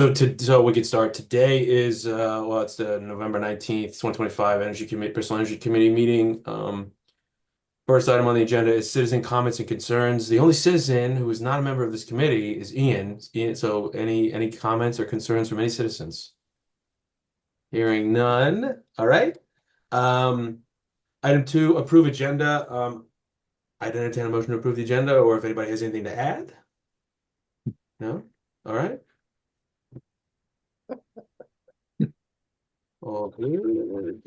So we could start. Today is it's the November 19th, 2025 Bristol Energy Committee meeting. First item on the agenda is citizen comments and concerns. The only citizen who is not a member of this committee is Ian. Ian, so any comments or concerns from any citizens? Hearing none. All right. Um, Item two, approve agenda. I'd entertain a motion to approve the agenda, or if anybody has anything to add. No? All right. Okay.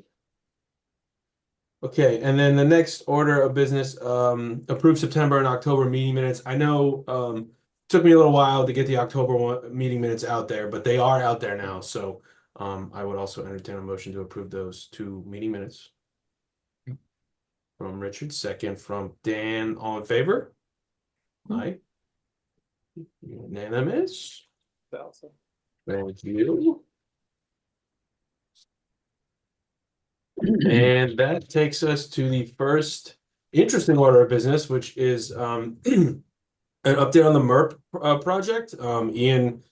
Okay, and then the next order of business, approve September and October meeting minutes. I know took me a little while to get the meeting minutes out there, but they are out there now. So I would also entertain a motion to approve those two meeting minutes. From Richard, second from Dan, all in favor? Aye. Unanimous. Thank you. And that takes us to the first interesting order of business, which is an update on the MERP project. Ian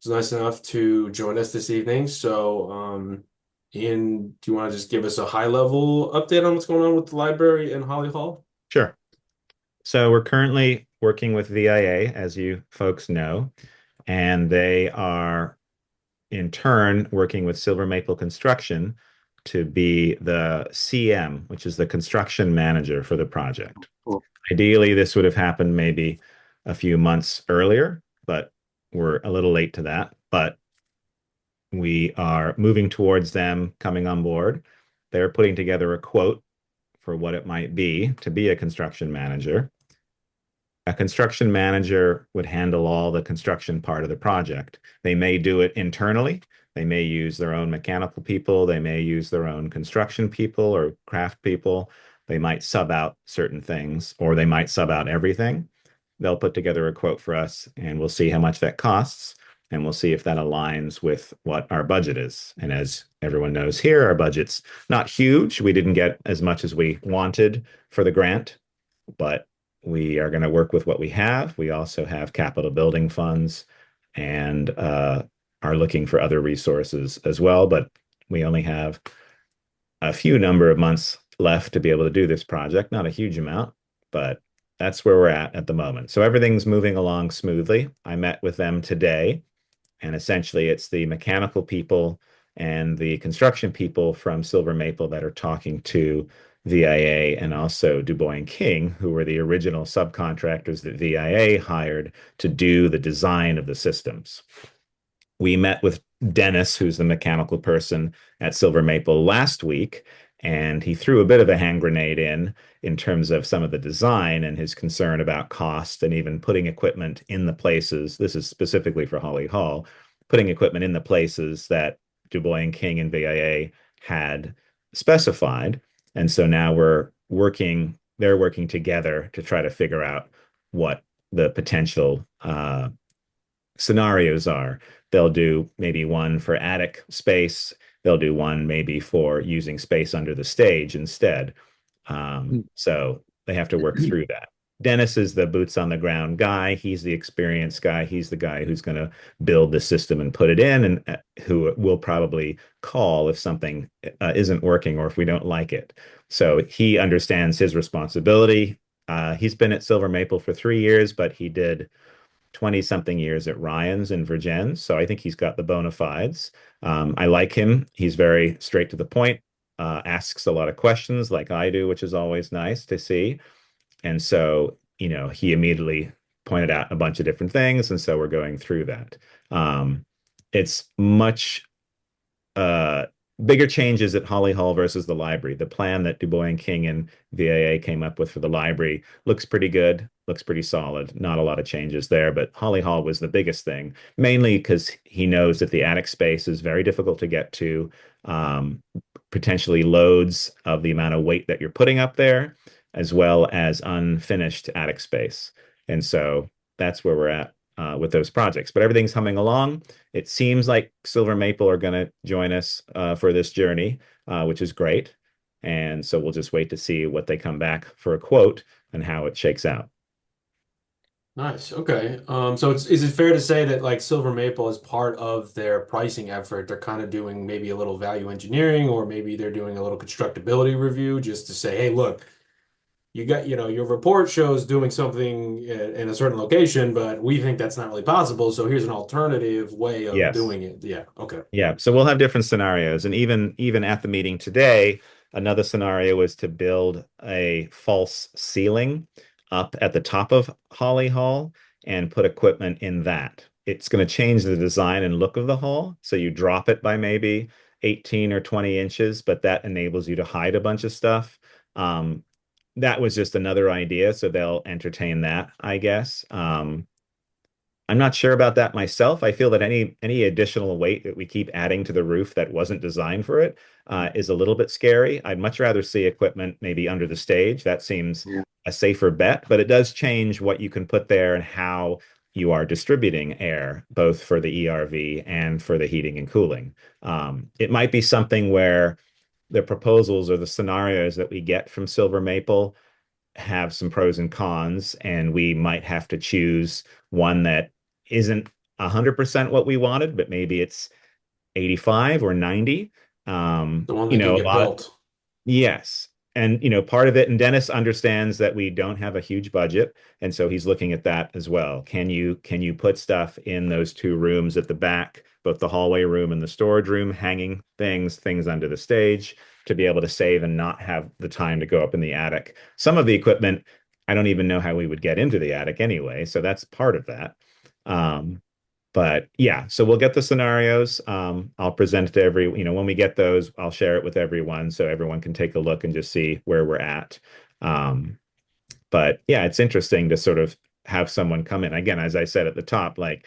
was nice enough to join us this evening. So, Ian, do you want to just give us a high-level update on what's going on with the library in Holly Hall? Sure. So we're currently working with VIA, as you folks know, and they are in turn working with Silver Maple Construction to be the CM, which is the construction manager for the project. Cool. Ideally, this would have happened maybe a few months earlier, but we're a little late to that. But we are moving towards them coming on board. They're putting together a quote for what it might be to be a construction manager. A construction manager would handle all the construction part of the project. They may do it internally. They may use their own mechanical people. They may use their own construction people or craft people. They might sub out certain things, or they might sub out everything. They'll put together a quote for us, and we'll see how much that costs, and we'll see if that aligns with what our budget is. And as everyone knows here, our budget's not huge. We didn't get as much as we wanted for the grant, but we are going to work with what we have. We also have capital building funds and are looking for other resources as well. But we only have a few number of months left to be able to do this project. Not a huge amount, but that's where we're at the moment. So everything's moving along smoothly. I met with them today, and essentially it's the mechanical people and the construction people from Silver Maple that are talking to VIA and also Du Bois and King, who were the original subcontractors that VIA hired to do the design of the systems. We met with Dennis, who's the mechanical person at Silver Maple last week, and he threw a bit of a hand grenade in terms of some of the design and his concern about cost and even putting equipment in the places. This is specifically for Holly Hall, putting equipment in the places that Du Bois and King and VIA had specified. And so now they're working together to try to figure out what the potential scenarios are. They'll do maybe one for attic space. They'll do one maybe for using space under the stage instead. So they have to work through that. Dennis is the boots on the ground guy. He's the experienced guy. He's the guy who's going to build the system and put it in, and who will probably call if something isn't working or if we don't like it. So he understands his responsibility. He's been at Silver Maple for 3 years, but he did 20 something years at Ryan's in Virgin. So I think he's got the bona fides. I like him. He's very straight to the point, asks a lot of questions like I do, which is always nice to see. And so, he immediately pointed out a bunch of different things. And so we're going through that. It's much uh, bigger changes at Holly Hall versus the library. The plan that Du Bois and King and VAA came up with for the library looks pretty good, looks pretty solid. Not a lot of changes there, but Holly Hall was the biggest thing, mainly because he knows that the attic space is very difficult to get to, um, potentially loads of the amount of weight that you're putting up there, as well as unfinished attic space. And so that's where we're at with those projects. But everything's humming along. It seems like Silver Maple are going to join us for this journey, which is great. And so we'll just wait to see what they come back for a quote and how it shakes out. Nice. Okay. So is it fair to say that like Silver Maple is part of their pricing effort? They're kind of doing maybe a little value engineering, or maybe they're doing a little constructability review just to say, hey, look, you got, your report shows doing something in a certain location, but we think that's not really possible. So here's an alternative way of Yes. doing it. Yeah. Okay. Yeah, so we'll have different scenarios, and even at the meeting today, another scenario is to build a false ceiling up at the top of Holly Hall and put equipment in that. It's going to change the design and look of the hall, so you drop it by maybe 18 or 20 inches, but that enables you to hide a bunch of stuff. Um, that was just another idea, so they'll entertain that, I guess. I'm not sure about that myself. I feel that any additional weight that we keep adding to the roof that wasn't designed for it is a little bit scary. I'd much rather see equipment maybe under the stage. That seems a safer bet, but it does change what you can put there and how you are distributing air, both for the ERV and for the heating and cooling. It might be something where the proposals or the scenarios that we get from Silver Maple have some pros and cons, and we might have to choose one that isn't 100% what we wanted, but maybe it's 85 or 90. The one that can A get lot. built. Yes. And part of it, and Dennis understands that we don't have a huge budget, and so he's looking at that as well. Can you put stuff in those two rooms at the back, both the hallway room and the storage room, hanging things under the stage to be able to save and not have the time to go up in the attic. Some of the equipment, I don't even know how we would get into the attic anyway, so that's part of that. Um, but yeah, so we'll get the scenarios. I'll present it to when we get those, I'll share it with everyone so everyone can take a look and just see where we're at. Um, but yeah, it's interesting to sort of have someone come in. Again, as I said at the top, like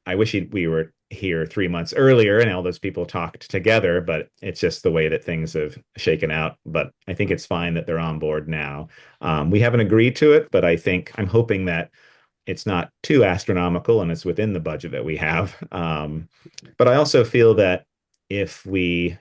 I wish we were here 3 months earlier and all those people talked together, but it's just the way that things have shaken out. But I think it's fine that they're on board now. We haven't agreed to it, but I'm hoping that it's not too astronomical and it's within the budget that we have. But I also feel that if we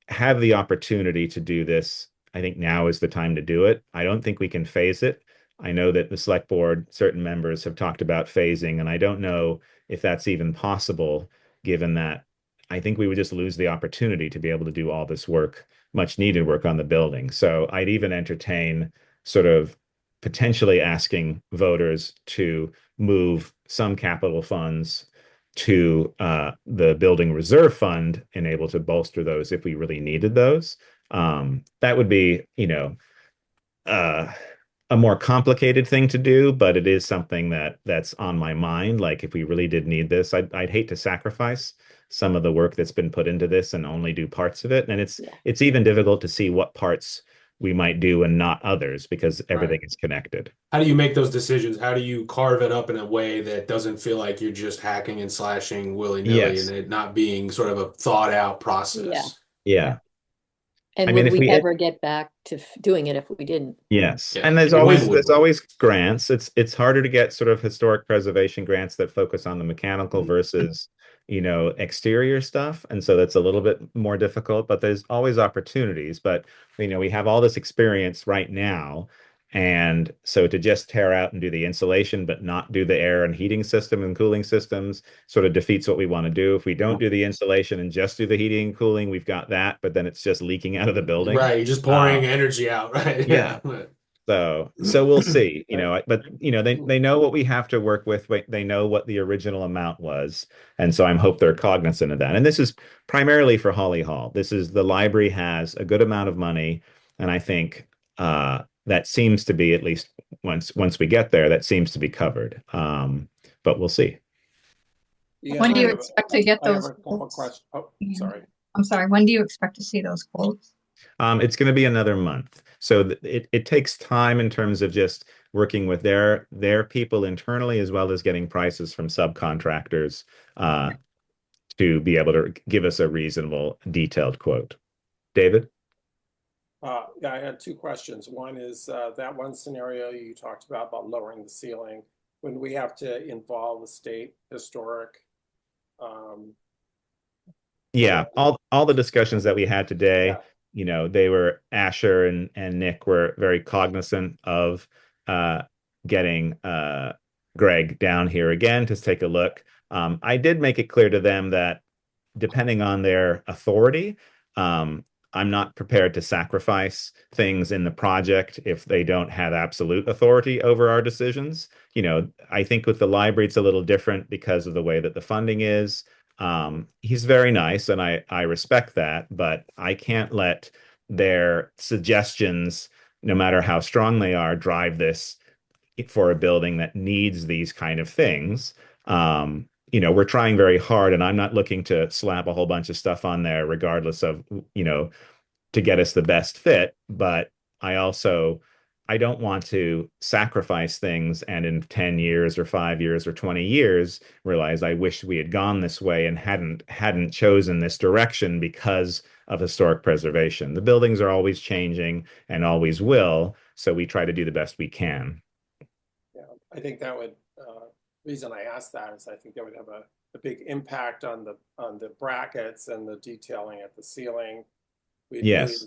have the opportunity to do this, I think now is the time to do it. I don't think we can phase it. I know that the select board, certain members have talked about phasing, and I don't know if that's even possible, given that I think we would just lose the opportunity to be able to do all this work, much needed work on the building. So I'd even entertain sort of potentially asking voters to move some capital funds to the building reserve fund and able to bolster those if we really needed those. That would be, uh, a more complicated thing to do, but it is something that's on my mind. Like if we really did need this, I'd hate to sacrifice some of the work that's been put into this and only do parts of it. And it's Yeah. it's even difficult to see what parts we might do and not others because Right. everything is connected. How do you make those decisions? How do you carve it up in a way that doesn't feel like you're just hacking and slashing willy-nilly and Yes. it not being sort of a thought out Yeah. process? Yeah. Yeah. I And mean, would if we we ever get back to doing it if we didn't? Yes. Yeah. And there's When always would there's we? always grants. It's harder to get sort of historic preservation grants that focus on the mechanical versus, exterior stuff. And so that's a little bit more difficult, but there's always opportunities. But we have all this experience right now. And so to just tear out and do the insulation, but not do the air and heating system and cooling systems sort of defeats what we want to do. If we don't do the insulation and just do the heating and cooling, we've got that, but then it's just leaking out of the building. Right. You're just Uh, pouring energy out, right? yeah. Yeah. So we'll see, Right. but they know what we have to work with. They know what the original amount was, and so I'm hope they're cognizant of that. And this is primarily for Holly Hall. This is the library has a good amount of money, and I think that seems to be at least once we get there, that seems to be covered. But we'll see. Yeah, When do you expect to get I have those a couple of quotes? questions. Oh, And sorry. I'm sorry, when do you expect to see those quotes? It's going to be another month. So it takes time in terms of just working with their people internally as well as getting prices from subcontractors uh, to be able to give us a reasonable, detailed quote. David? Yeah, I had two questions. One is that one scenario you talked about lowering the ceiling. When we have to involve the state historic, um, Yeah, all the discussions that we had today, yeah, they were Asher and Nick were very cognizant of uh getting Greg down here again to take a look. I did make it clear to them that depending on their authority, um, I'm not prepared to sacrifice things in the project if they don't have absolute authority over our decisions. I think with the library, it's a little different because of the way that the funding is. He's very nice, and I respect that, but I can't let their suggestions, no matter how strong they are, drive this for a building that needs these kind of things. We're trying very hard, and I'm not looking to slap a whole bunch of stuff on there, regardless of, to get us the best fit. But I don't want to sacrifice things and in 10 years or 5 years or 20 years realize I wish we had gone this way and hadn't chosen this direction because of historic preservation. The buildings are always changing and always will, so we try to do the best we can. Yeah, I think that would, reason I asked that is I think that would have a big impact on the brackets and the detailing at the ceiling. Yes.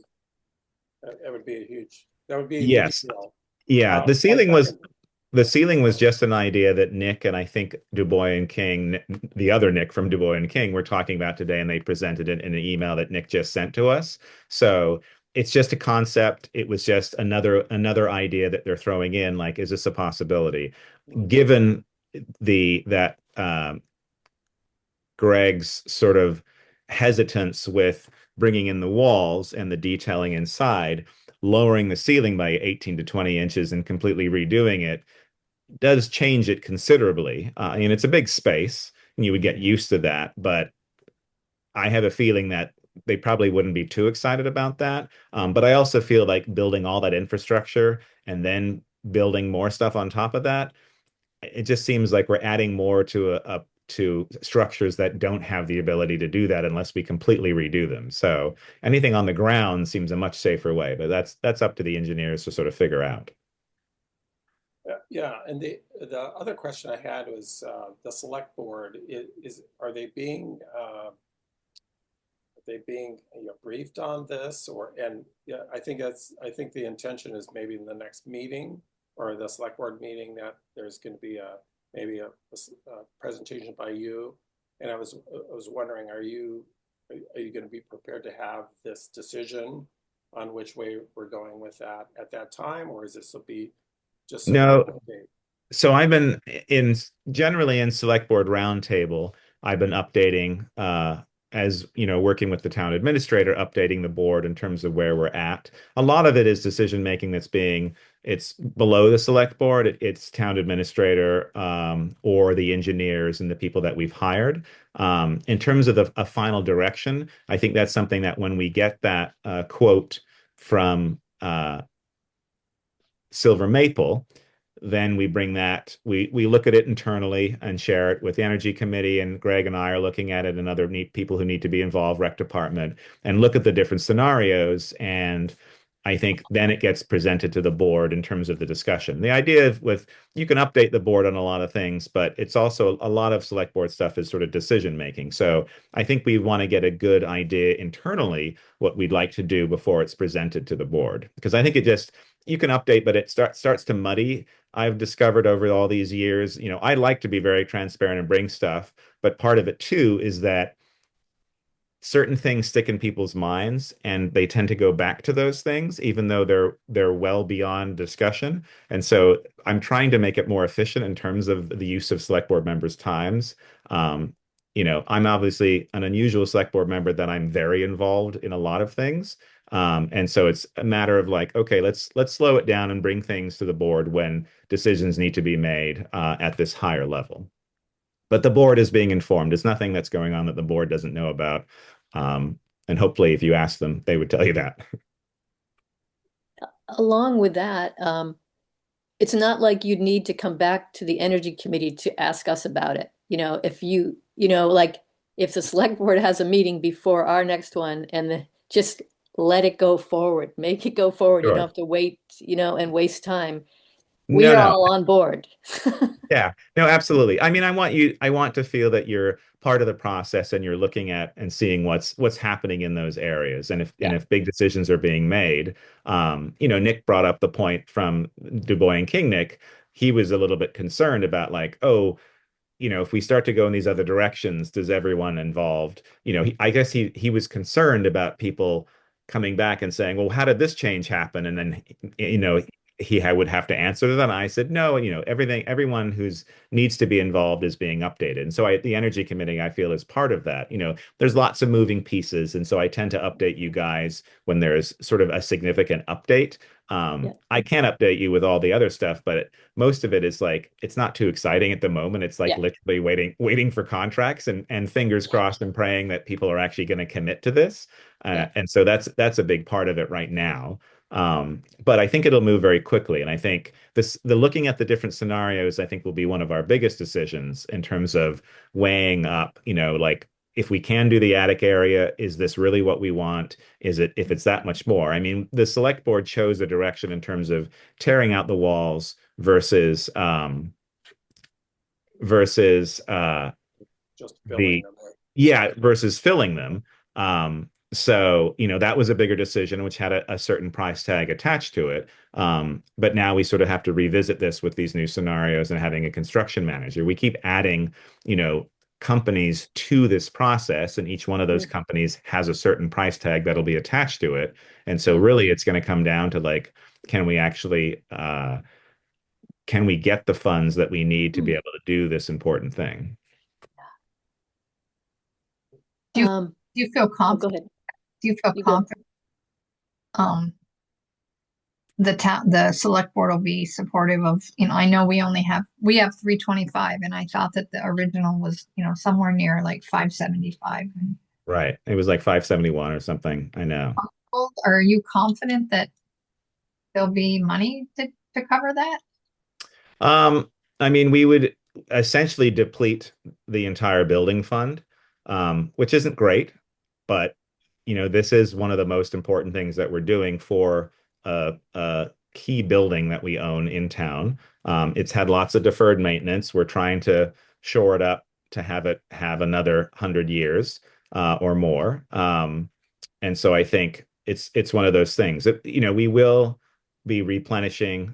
It would be a huge Yes. deal. Yeah. The My ceiling was second, the ceiling was just an idea that Nick and I think Du Bois and King, the other Nick from Du Bois and King, were talking about today, and they presented it in an email that Nick just sent to us. So it's just a concept. It was just another idea that they're throwing in, like, is this a possibility? Given that Greg's sort of hesitance with bringing in the walls and the detailing inside, lowering the ceiling by 18 to 20 inches and completely redoing it does change it considerably. And it's a big space, and you would get used to that. But I have a feeling that they probably wouldn't be too excited about that. But I also feel like building all that infrastructure and then building more stuff on top of that, it just seems like we're adding more to structures that don't have the ability to do that unless we completely redo them. So anything on the ground seems a much safer way, but that's up to the engineers to sort of figure out. yeah, and the other question I had was the select board are they being briefed on this, or and yeah, I think the intention is maybe in the next meeting or the select board meeting that there's going to be maybe a presentation by you. And I was wondering, are you going to be prepared to have this decision on which way we're going with that at that time, or is this will be just sort of an No, update? so I've been generally in select board roundtable, I've been updating as working with the town administrator, updating the board in terms of where we're at. A lot of it is decision making it's below the select board. It's town administrator or the engineers and the people that we've hired. In terms of a final direction, I think that's something that when we get that quote from Silver Maple, then we look at it internally and share it with the energy committee, and Greg and I are looking at it, and other neat people who need to be involved, rec department, and look at the different scenarios. And I think then it gets presented to the board in terms of the discussion. The idea with you can update the board on a lot of things, but it's also a lot of select board stuff is sort of decision making. So I think we want to get a good idea internally what we'd like to do before it's presented to the board, because I think it just you can update, but it starts to muddy. I've discovered over all these years, I like to be very transparent and bring stuff, but part of it too is that certain things stick in people's minds and they tend to go back to those things even though they're well beyond discussion. And so I'm trying to make it more efficient in terms of the use of select board members' times. I'm obviously an unusual select board member that I'm very involved in a lot of things. And so it's a matter of like, okay, let's slow it down and bring things to the board when decisions need to be made at this higher level. But the board is being informed. There's nothing that's going on that the board doesn't know about. And hopefully, if you ask them, they would tell you that. Along with that, it's not like you'd need to come back to the energy committee to ask us about it. If like if the select board has a meeting before our next one and just let it go forward, make it go forward. You don't Sure. have to wait, and waste time. We No, are no. all on board. Yeah, no, absolutely. I mean, I want to feel that you're part of the process and you're looking at and seeing what's happening in those areas. And Yeah. if big decisions are being made, Nick brought up the point from Du Bois and King, Nick, he was a little bit concerned about like, oh, if we start to go in these other directions, does everyone involved, I guess he was concerned about people coming back and saying, well, how did this change happen? And then, would have to answer to them. I said, no, everyone who's needs to be involved is being updated. And so the Energy Committee, I feel, is part of that. There's lots of moving pieces. And so I tend to update you guys when there's sort of a significant update. Yeah. I can't update you with all the other stuff, but most of it is like it's not too exciting at the moment. It's like Yeah. literally waiting for contracts and fingers crossed and praying that people are actually going to commit to this. Yeah. And so that's a big part of it right now. But I think it'll move very quickly. And I think the looking at the different scenarios, I think will be one of our biggest decisions in terms of weighing up, like if we can do the attic area, is this really what we want? Is it if it's that much more? I mean, the select board chose a direction in terms of tearing out the walls versus Just filling the them with. yeah, versus filling them. So, that was a bigger decision, which had a certain price tag attached to it. But now we sort of have to revisit this with these new scenarios and having a construction manager. We keep adding, companies to this process, and each one of those Mm. companies has a certain price tag that'll be attached to it. And so really it's going to come down to like, can we actually can we get the funds that we need to be able to do this important thing? Do you Um, do you feel oh, go confident? ahead. Do you feel You go. confident? Um, the select board will be supportive of, I know we have 325, and I thought that the original was, somewhere near like 575. Right. It was like 571 or something. I know. Are you confident that there'll be money to cover that? I mean, we would essentially deplete the entire building fund, which isn't great, but this is one of the most important things that we're doing for a key building that we own in town. It's had lots of deferred maintenance. We're trying to shore it up to have it have another 100 years or more. And so I think it's one of those things that, we will be replenishing.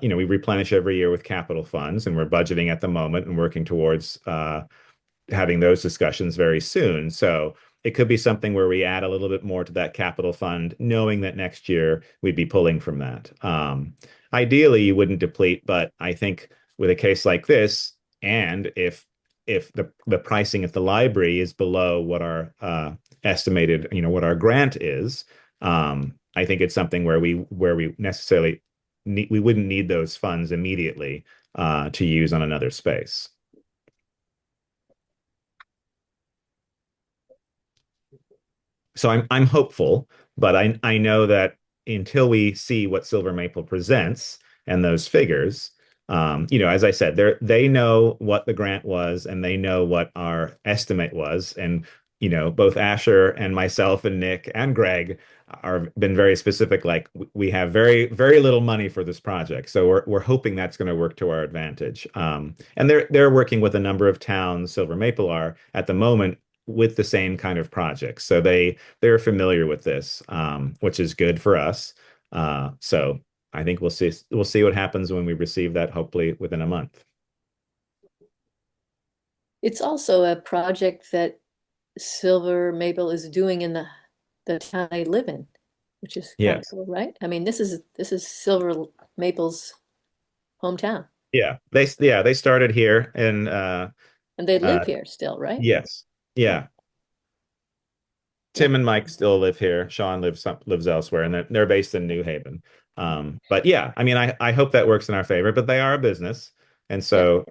We replenish every year with capital funds, and we're budgeting at the moment and working towards having those discussions very soon. So it could be something where we add a little bit more to that capital fund, knowing that next year we'd be pulling from that. Ideally, you wouldn't deplete, but I think with a case like this, and if the pricing at the library is below what our estimated, what our grant is, I think it's something where we necessarily we wouldn't need those funds immediately to use on another space. So I'm hopeful, but I know that until we see what Silver Maple presents and those figures, as I said, they know what the grant was and they know what our estimate was, and both Asher and myself and Nick and Greg are been very specific. Like we have very very little money for this project, so we're hoping that's going to work to our advantage. And they're working with a number of towns. Silver Maple are at the moment with the same kind of projects. So they're familiar with this, which is good for us. So I think we'll see what happens when we receive that, hopefully within a month. It's also a project that Silver Maple is doing in the town I live in, which is kind of Yes. cool, right? I mean, this is Silver Maple's hometown, Yeah, they started here and and they live uh here still, right? yes. Yeah, Yeah. yeah, Tim and Mike still live here. Sean lives elsewhere, and they're based in New Haven. But yeah, I mean, I hope that works in our favor. But they are a business, and yeah, so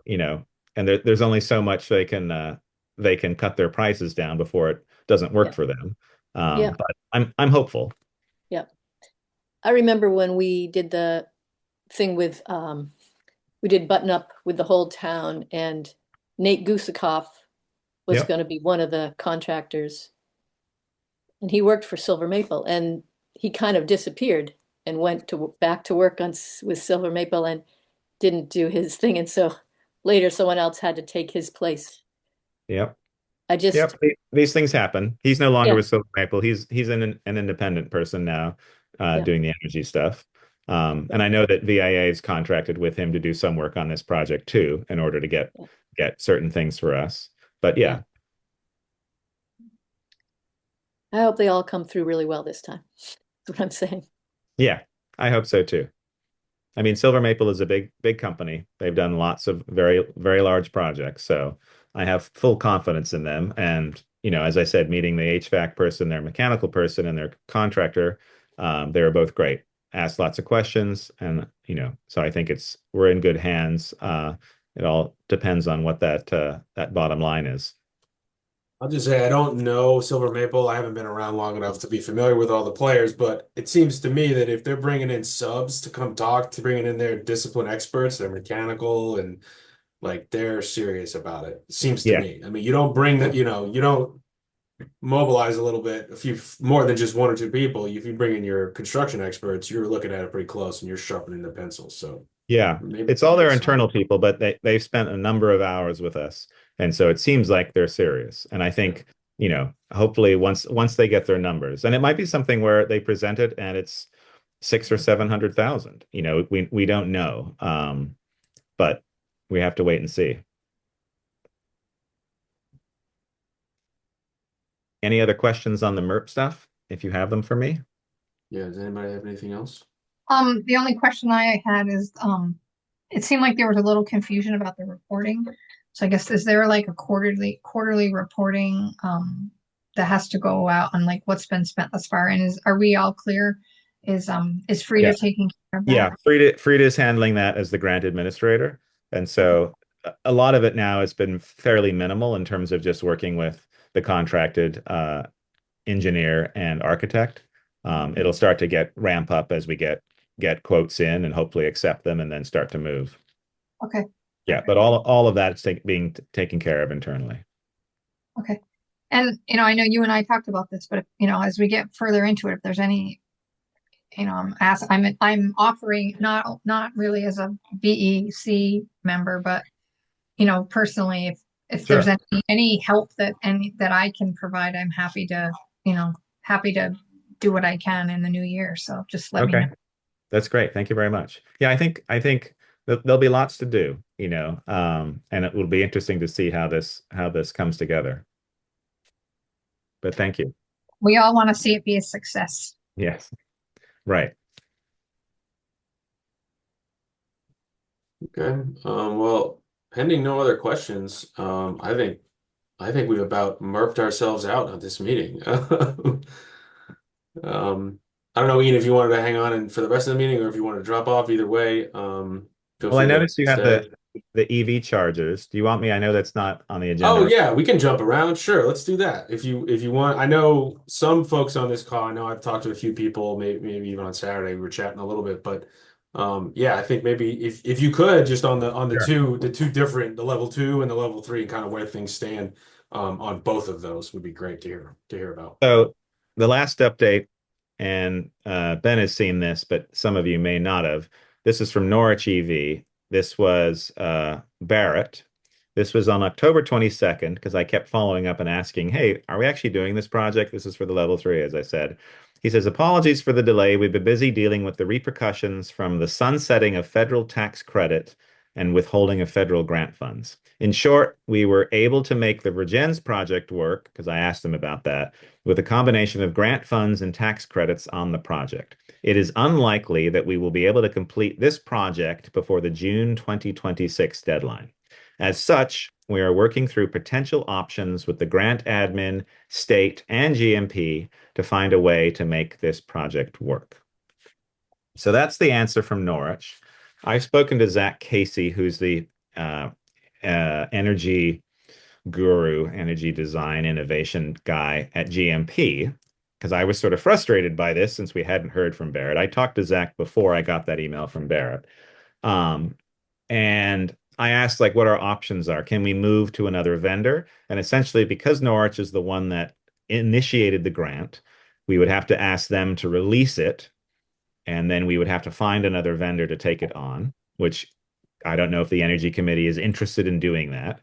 and there's only so much they can cut their prices down before it doesn't work yeah, for them. yeah, But I'm hopeful. yeah. I remember when we did the thing with we did Button Up with the whole town, and Nate Gusekoff was Yep. going to be one of the contractors, and he worked for Silver Maple, and he kind of disappeared and went to back to work with Silver Maple and didn't do his thing, and so later someone else had to take his place. Yep. I Yep. just These things happen. He's no longer Yeah, with Silver Maple. He's an independent person now, yeah, doing the energy stuff. And I know that VIA is contracted with him to do some work on this project too, in order to get certain things for us. But yeah, I hope they all come through really well this time. That's what I'm saying. yeah, I hope so too. I mean, Silver Maple is a big company. They've done lots of very large projects, so I have full confidence in them. And as I said, meeting the HVAC person, their mechanical person, and their contractor, they were both great. Asked lots of questions, and so I think we're in good hands. It all depends on what that bottom line is. I'll just say I don't know Silver Maple. I haven't been around long enough to be familiar with all the players, but it seems to me that if they're bringing in subs to come talk, to bringing in their discipline experts, they're mechanical and like they're serious about it. It seems to Yeah, me. I mean, you don't bring that, you don't mobilize a little bit, a few more than just one or two people. If you bring in your construction experts, you're looking at it pretty close and you're sharpening the pencil. So yeah. maybe It's all their it's internal people, but they've spent a number of hours with us, and so it seems like they're serious. And I think, hopefully once they get their numbers, and it might be something where they present it and it's 600 or 700,000. We don't know, but we have to wait and see. Any other questions on the MERP stuff, if you have them for me? yeah. Does anybody have anything else? The only question I had is, it seemed like there was a little confusion about the reporting. So I guess is there like a quarterly reporting that has to go out on like what's been spent thus far? And are we all clear? Is Yeah. Frida taking care of Yeah, that? Frida is handling that as the grant administrator. And Okay. so a lot of it now has been fairly minimal in terms of just working with the contracted engineer and architect. It'll start to ramp up as we get quotes in and hopefully accept them and then start to move. Okay. Yeah, but all of that is being taken care of internally. Okay. And I know you and I talked about this, but as we get further into it, if there's any, I'm offering not really as a BEC member, but personally, if there's Sure. any help that I can provide, I'm happy to do what I can in the new year. So just let me know. Okay. That's great. Thank you very much. Yeah, I think there'll be lots to do, and it will be interesting to see how this comes together. But thank you. We all want to see it be a success. Yes. Right. Okay. Well, pending no other questions, I think we've about murked ourselves out on this meeting. I don't know, Ian, if you wanted to hang on and for the rest of the meeting or if you want to drop off either way, feel Well, I free to noticed you have stay. the EV chargers. Do you want me? I know that's not on the agenda. Oh yeah, we can jump around. Sure, let's do that. If you want, I know some folks on this call. I know I've talked to a few people, maybe even on Saturday. We were chatting a little bit, but yeah, I think maybe if you could just on Sure. the two different, the level two and the level three, and kind of where things stand on both of those would be great to hear about. So the last update, and Ben has seen this, but some of you may not have. This is from Norwich EV. This was Barrett. This was on October 22nd because I kept following up and asking, hey, are we actually doing this project? This is for the level three, as I said. He says, apologies for the delay. We've been busy dealing with the repercussions from the sunsetting of federal tax credit and withholding of federal grant funds. In short, we were able to make the Regens project work, because I asked him about that, with a combination of grant funds and tax credits on the project. It is unlikely that we will be able to complete this project before the June 2026 deadline. As such, we are working through potential options with the grant admin, state, and GMP to find a way to make this project work. So that's the answer from Norwich. I've spoken to Zach Casey, who's the energy guru, energy design innovation guy at GMP, because I was sort of frustrated by this since we hadn't heard from Barrett. I talked to Zach before I got that email from Barrett. And I asked like what our options are. Can we move to another vendor? And essentially, because Norwich is the one that initiated the grant, we would have to ask them to release it, and then we would have to find another vendor to take it on, which I don't know if the Energy Committee is interested in doing that.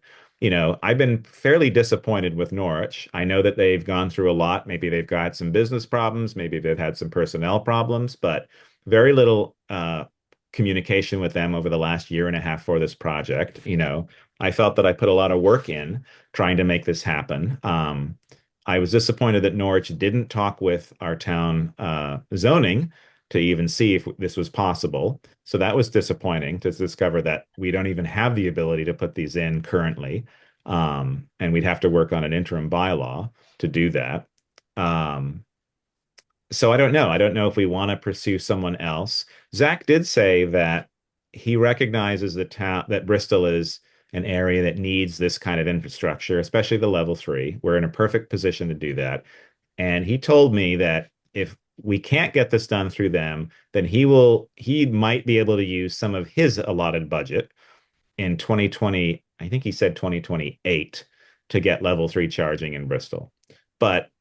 I've been fairly disappointed with Norwich. I know that they've gone through a lot. Maybe they've got some business problems, maybe they've had some personnel problems, but very little communication with them over the last year and a half for this project. I felt that I put a lot of work in trying to make this happen. I was disappointed that Norwich didn't talk with our town zoning to even see if this was possible. So that was disappointing to discover that we don't even have the ability to put these in currently. And we'd have to work on an interim bylaw to do that. Um, so I don't know. I don't know if we want to pursue someone else. Zach did say that he recognizes the town that Bristol is an area that needs this kind of infrastructure, especially the level three. We're in a perfect position to do that. And he told me that if we can't get this done through them, then he might be able to use some of his allotted budget in 2020, I think he said 2028, to get level three charging in Bristol. But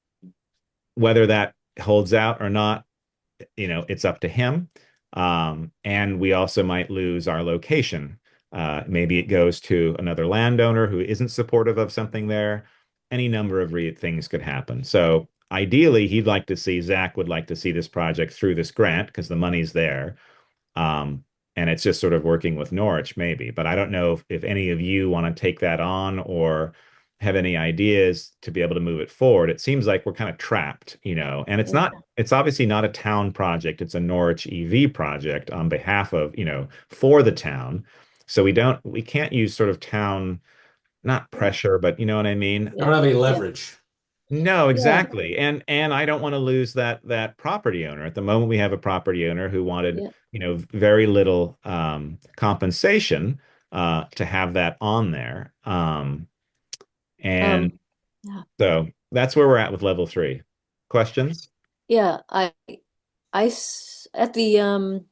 whether that holds out or not, it's up to him. And we also might lose our location. Maybe it goes to another landowner who isn't supportive of something there. Any number of things could happen. So ideally, Zach would like to see this project through this grant because the money's there. Um, and it's just sort of working with Norwich, maybe. But I don't know if any of you want to take that on or have any ideas to be able to move it forward. It seems like we're kind of trapped, and Yeah. it's obviously not a town project. It's a Norwich EV project on behalf of, for the town. So we can't use sort of town, not pressure, but you know what I mean? I don't Yeah. have any Yeah. leverage. No, Yeah. exactly. And I don't want to lose that property owner. At the moment, we have a property owner who wanted, Yeah. very little compensation to have that on there. And Yeah. so that's where we're at with level three. Questions? Yeah. At the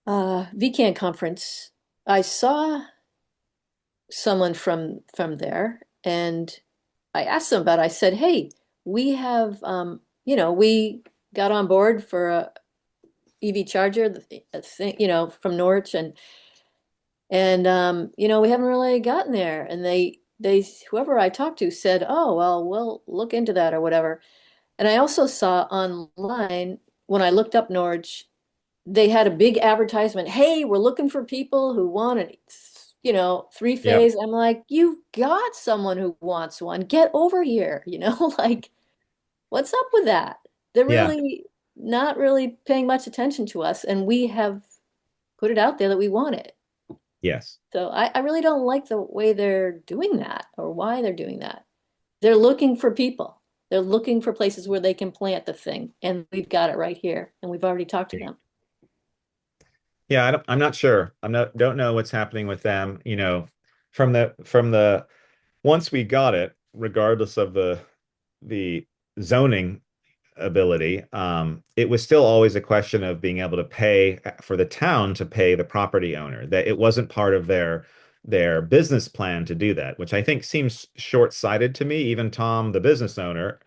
VCAN conference, I saw someone from there, and I asked them about it. I said, "Hey, we have we got on board for a EV charger, a thing, from Norwich, and we haven't really gotten there." And they whoever I talked to said, "Oh, well, we'll look into that or whatever." And I also saw online when I looked up Norwich, they had a big advertisement. Hey, we're looking for people who want an, three Yep. phase. I'm like, you've got someone who wants one. Get over here, like what's up with that? They're Yeah. really not really paying much attention to us, and we have put it out there that we want it. Yes. So I really don't like the way they're doing that or why they're doing that. They're looking for people. They're looking for places where they can plant the thing, and we've got it right here, and we've already talked to them. Yeah, I'm not sure. Don't know what's happening with them. From the once we got it, regardless of the zoning ability, it was still always a question of being able to pay for the town to pay the property owner. That it wasn't part of their business plan to do that, which I think seems short-sighted to me. Even Tom, the business owner,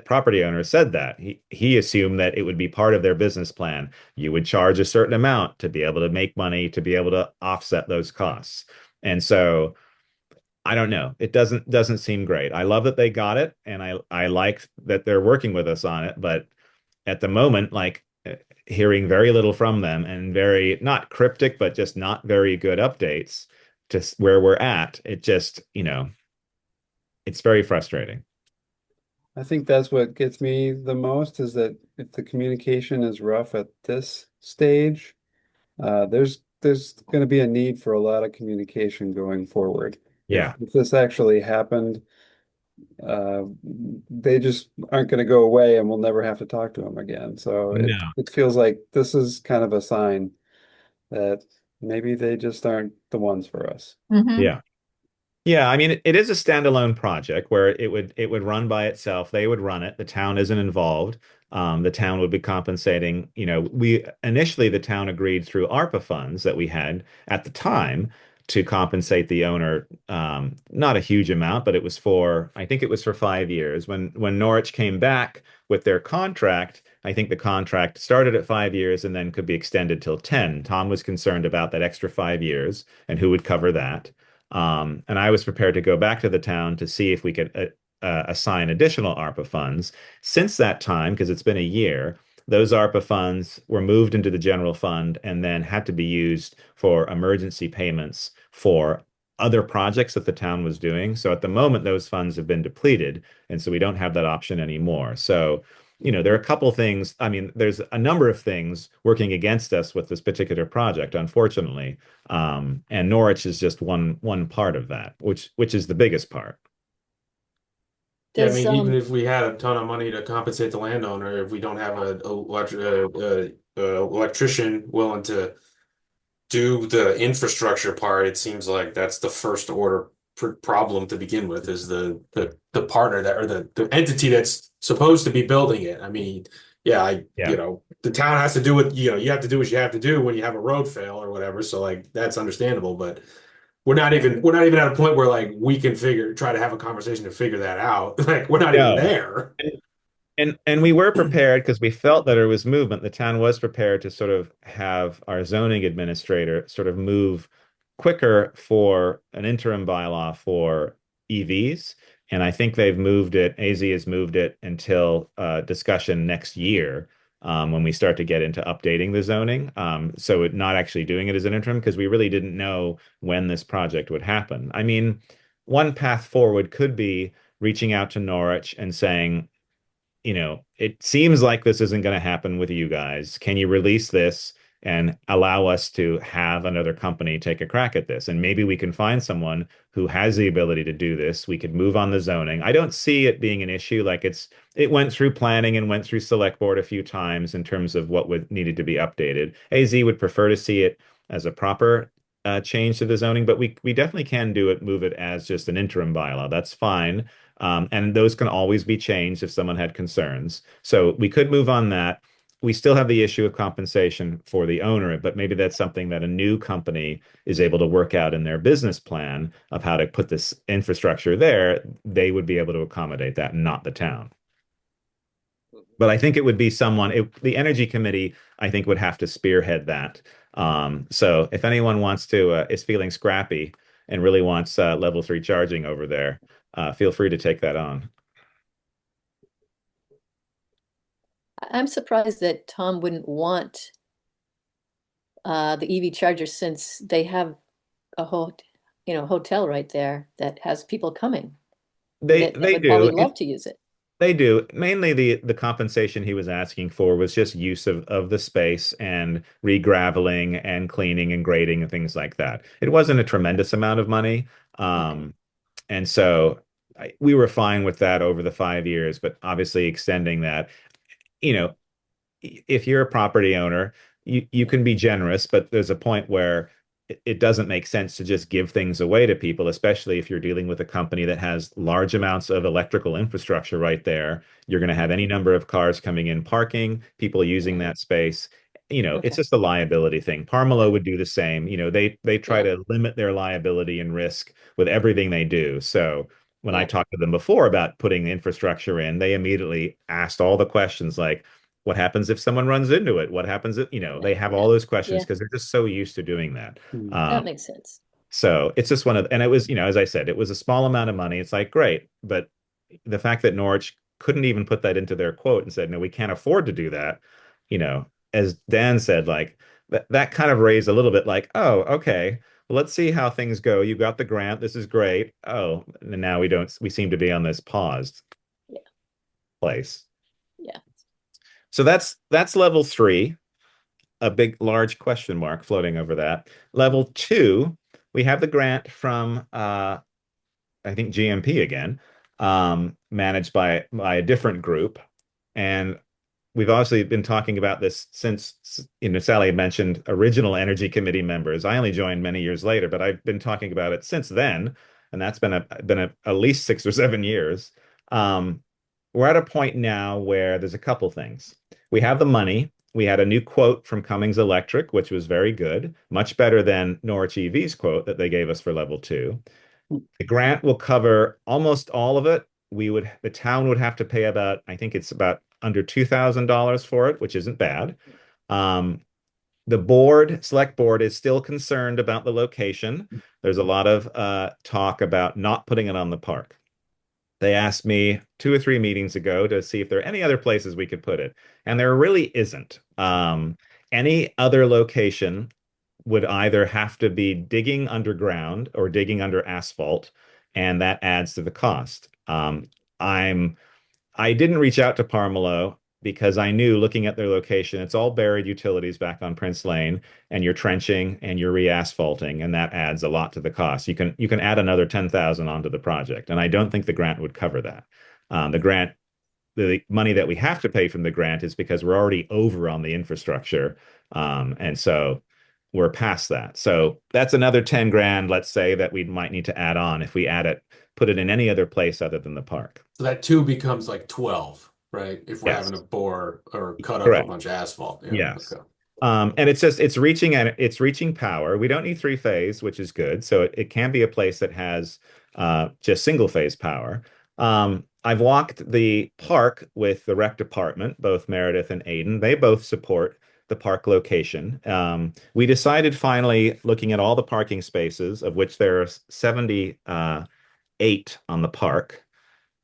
property owner said that. He assumed that it would be part of their business plan. You would charge a certain amount to be able to make money, to be able to offset those costs. And so I don't know. It doesn't seem great. I love that they got it, and I like that they're working with us on it. But at the moment, like hearing very little from them and very not cryptic, but just not very good updates to where we're at. It just, it's very frustrating. I think that's what gets me the most is that if the communication is rough at this stage, there's going to be a need for a lot of communication going forward. Yeah. If this actually happened, uh, they just aren't going to go away, and we'll never have to talk to them again. So it No. it feels like this is kind of a sign that maybe they just aren't the ones for us. Hmm. Yeah. Yeah, I mean it is a standalone project where it would run by itself. They would run it. The town isn't involved. The town would be compensating. We initially the town agreed through ARPA funds that we had at the time to compensate the owner. Not a huge amount, but I think it was for 5 years. When Norwich came back with their contract, I think the contract started at 5 years and then could be extended till 10. Tom was concerned about that extra 5 years and who would cover that. And I was prepared to go back to the town to see if we could assign additional ARPA funds. Since that time, because it's been a year, Those ARPA funds were moved into the general fund and then had to be used for emergency payments for other projects that the town was doing. So at the moment, those funds have been depleted, and so we don't have that option anymore. So, there are a couple things. I mean, there's a number of things working against us with this particular project, unfortunately. And Norwich is just one part of that, which is the biggest part. Yeah, I Does, mean, even if we had a ton of money to compensate the landowner, if we don't have a electrician willing to do the infrastructure part, it seems like that's the first order problem to begin with, is the partner that, or the entity that's supposed to be building it. I mean, yeah, Yeah. the town has to do what, you have to do what you have to do when you have a road fail or whatever. So like that's understandable, but we're not even at a point where like we can try to have a conversation to figure that out. Like we're not even No. there. And we were prepared because we felt that there was movement. The town was prepared to sort of have our zoning administrator sort of move quicker for an interim bylaw for EVs. And I think they've moved it, AZ has moved it until discussion next year, when we start to get into updating the zoning. So not actually doing it as an interim because we really didn't know when this project would happen. I mean, one path forward could be reaching out to Norwich and saying, it seems like this isn't going to happen with you guys. Can you release this and allow us to have another company take a crack at this? And maybe we can find someone who has the ability to do this. We could move on the zoning. I don't see it being an issue. Like it went through planning and went through select board a few times in terms of what would needed to be updated. AZ would prefer to see it as a proper change to the zoning, but we definitely can move it as just an interim bylaw. That's fine. And those can always be changed if someone had concerns. So we could move on that. We still have the issue of compensation for the owner, but maybe that's something that a new company is able to work out in their business plan of how to put this infrastructure there. They would be able to accommodate that, not the town. But I think it would be the energy committee, I think, would have to spearhead that. So if anyone is feeling scrappy and really wants level 3 charging over there, feel free to take that on. I'm surprised that Tom wouldn't want the EV charger since they have a hotel right there that has people coming They that they would probably do. love to use it. They do. Mainly the compensation he was asking for was just use of the space and regraveling and cleaning and grading and things like that. It wasn't a tremendous amount of money. Okay. And so we were fine with that over the 5 years, but obviously extending that, you know, if you're a property owner, you can be generous, but there's a point where it doesn't make sense to just give things away to people, especially if you're dealing with a company that has large amounts of electrical infrastructure right there. You're going to have any number of cars coming in, parking, people using that space. It's Okay. just a liability thing. Parmelo would do the same. They try Yeah. to limit their liability and risk with everything they do. So when I Yeah. talked to them before about putting the infrastructure in, they immediately asked all the questions like, what happens if someone runs into it? What happens if, Yeah. they have Yeah. all those questions Yeah. because they're just so used to doing that. Hmm. Um, That makes sense. so it's just and it was, as I said, it was a small amount of money. It's like, great. But the fact that Norwich couldn't even put that into their quote and said, no, we can't afford to do that, as Dan said, like that kind of raised a little bit like, oh, okay, well, let's see how things go. You got the grant. This is great. Oh, and now we seem to be on this paused Yeah. place. Yeah. So that's level 3, a big, large question mark floating over that. Level 2, we have the grant from, I think, GMP again, managed by a different group. And we've obviously been talking about this since, Sally had mentioned original Energy Committee members. I only joined many years later, but I've been talking about it since then, and that's been at least 6 or 7 years. Um, we're at a point now where there's a couple things. We have the money. We had a new quote from Cummings Electric, which was very good, much better than Norwich EV's quote that they gave us for level 2. The grant will cover almost all of it. The town would have to pay about, I think it's about under $2,000 for it, which isn't bad. Um, the select board is still concerned about the location. There's a lot of talk about not putting it on the park. They asked me 2 or 3 meetings ago to see if there are any other places we could put it, and there really isn't. Any other location would either have to be digging underground or digging under asphalt, and that adds to the cost. I'm I didn't reach out to Parmelo because I knew looking at their location, it's all buried utilities back on Prince Lane, and you're trenching and you're re-asphalting, and that adds a lot to the cost. You can add another 10,000 onto the project, and I don't think the grant would cover that. The grant, the money that we have to pay from the grant is because we're already over on the infrastructure, and so we're past that. So that's another 10 grand, let's say, that we might need to add on if we add it, put it in any other place other than the park. So that two becomes like 12, right? If we're having to Yes, bore or cut up a correct. bunch of asphalt. Yeah. Yes. Okay. And it's reaching power. We don't need three phase, which is good. So it can be a place that has just single phase power. I've walked the park with the rec department, both Meredith and Aiden. They both support the park location. We decided finally, looking at all the parking spaces, of which there are 78 on the park.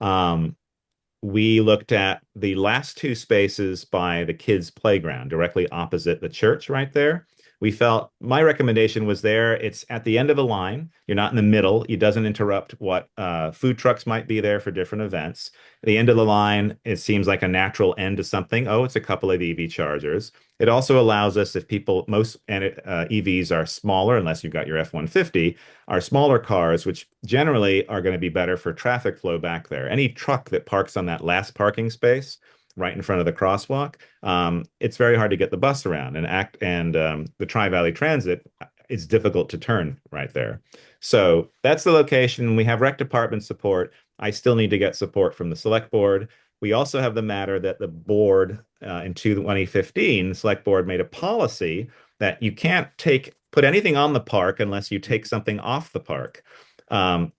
Um, we looked at the last two spaces by the kids' playground, directly opposite the church right there. We felt my recommendation was there. It's at the end of a line. You're not in the middle. It doesn't interrupt what food trucks might be there for different events. At the end of the line, it seems like a natural end to something. Oh, it's a couple of EV chargers. It also allows us, if people, most EVs are smaller, unless you've got your F-150, are smaller cars, which generally are going to be better for traffic flow back there. Any truck that parks on that last parking space right in front of the crosswalk, it's very hard to get the bus around. And the Tri-Valley Transit, it's difficult to turn right there. So that's the location. We have rec department support. I still need to get support from the select board. We also have the matter that the board in 2015, the select board made a policy that you can't put anything on the park unless you take something off the park.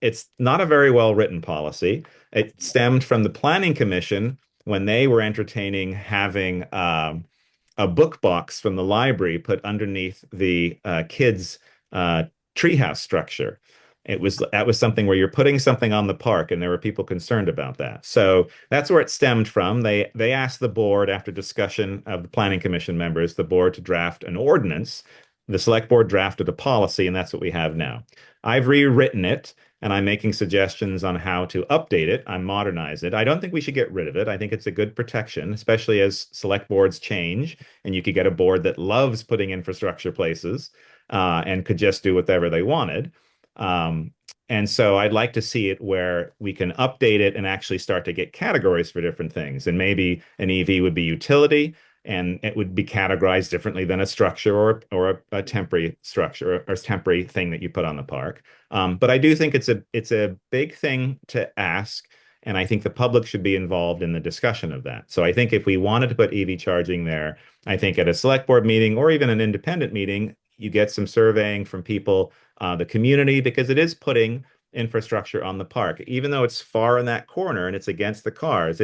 It's not a very well written policy. It stemmed from the Planning Commission when they were entertaining having a book box from the library put underneath the kids' treehouse structure. That was something where you're putting something on the park, and there were people concerned about that. So that's where it stemmed from. They asked the board, after discussion of the Planning Commission members, the board to draft an ordinance. The select board drafted a policy, and that's what we have now. I've rewritten it, and I'm making suggestions on how to update it. I modernize it. I don't think we should get rid of it. I think it's a good protection, especially as select boards change, and you could get a board that loves putting infrastructure places and could just do whatever they wanted. Um, and so I'd like to see it where we can update it and actually start to get categories for different things. And maybe an EV would be utility, and it would be categorized differently than a structure or a temporary structure or temporary thing that you put on the park. But I do think it's a big thing to ask, and I think the public should be involved in the discussion of that. So I think if we wanted to put EV charging there, I think at a select board meeting or even an independent meeting, you get some surveying from people, the community, because it is putting infrastructure on the park. Even though it's far in that corner and it's against the cars,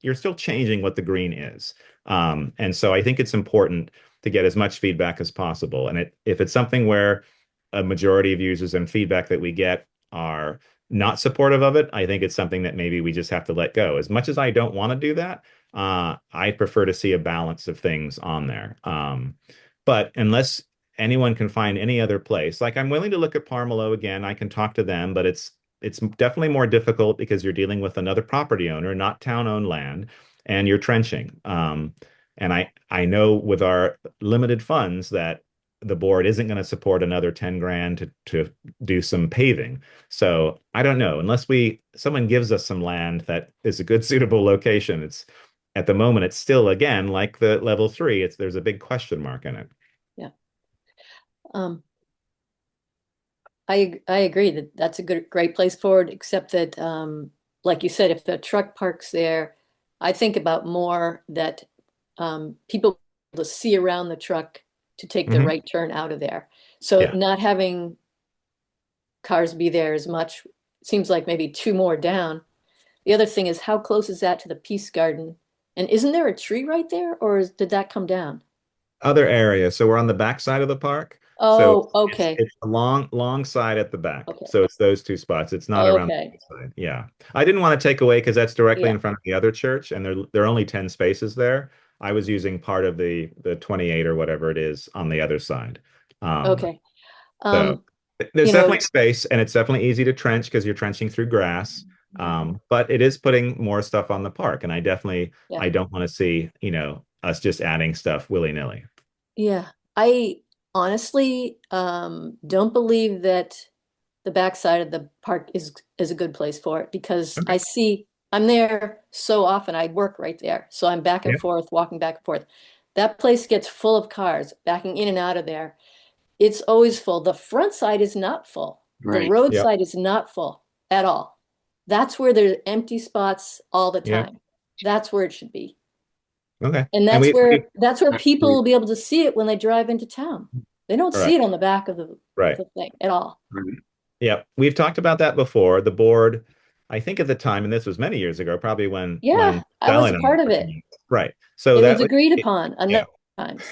you're still changing what the green is. And so I think it's important to get as much feedback as possible. And if it's something where a majority of users and feedback that we get are not supportive of it, I think it's something that maybe we just have to let go. As much as I don't want to do that, I prefer to see a balance of things on there. But unless anyone can find any other place, like I'm willing to look at Parmelo again, I can talk to them, but it's definitely more difficult because you're dealing with another property owner, not town-owned land, and you're trenching. And I know with our limited funds that the board isn't going to support another 10 grand to do some paving. So I don't know, unless someone gives us some land that is a good suitable location. It's at the moment, it's still, again, like the level 3, there's a big question mark in it. Yeah. I agree that that's a great place forward, except that, like you said, if the truck parks there, I think about more that people to see around the truck to take the Mhm. right turn out of there. So Yeah. not having cars be there as much seems like maybe two more down. The other thing is, how close is that to the Peace Garden? And isn't there a tree right there, or did that come down? Other area. So we're on the back side of the park. So Oh, it's okay. it's a long side at the back. Okay. So it's those two spots. It's not around Okay. the side. Yeah. I didn't want to take away because that's directly Yeah. in front of the other church, and there are only 10 spaces there. I was using part of the 28 or whatever it is on the other side. Um, Okay. so Um, there's you know, definitely space, and it's definitely easy to trench because you're trenching through grass. But it is putting more stuff on the park, and yeah. I don't want to see, us just adding stuff willy-nilly. Yeah. I honestly don't believe that the backside of the park is a good place for it because Okay. I'm there so often. I work right there. So I'm back Yeah. and forth, walking back and forth. That place gets full of cars backing in and out of there. It's always full. The front side is not full. The Right. Yeah. roadside is not full at all. That's where there's empty spots all the Yeah. time. That's where it should be. Okay. And And that's where people Actually, will be able to see it when they drive into town. They don't all see right. it on the back of Right. the thing at all. right. Yeah, we've talked about that before. The board, I think at the time, and this was many years ago, probably when Yeah, I was Sally a and I were part of it. working. Right. So It was that agreed it, upon a yeah, number of times.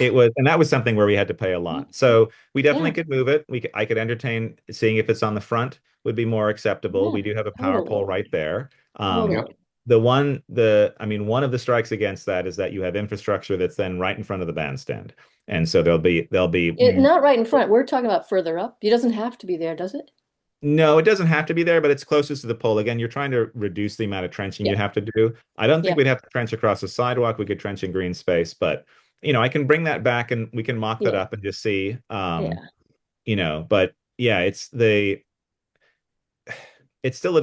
it was, and that was something where we had to pay a lot. So we definitely Yeah, could move it. I could entertain seeing if it's on the front would be more acceptable. yeah, We do have a power totally, pole right there. Yep. totally. I mean, one of the strikes against that is that you have infrastructure that's then right in front of the bandstand, and so there'll be Not right in front. We're talking about further up. It doesn't have to be there, does it? No, it doesn't have to be there, but it's closest to the pole. Again, you're trying to reduce the amount of trenching you Yeah, have to do. I don't think yeah, we'd have to trench across the sidewalk. We could trench in green space, but I can bring that back and we can mock that yeah, up and just see. yeah. But yeah, it's still a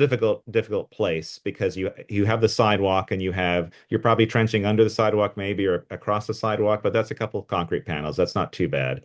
difficult place because you have the sidewalk and you're probably trenching under the sidewalk maybe or across the sidewalk, but that's a couple of concrete panels. That's not too bad.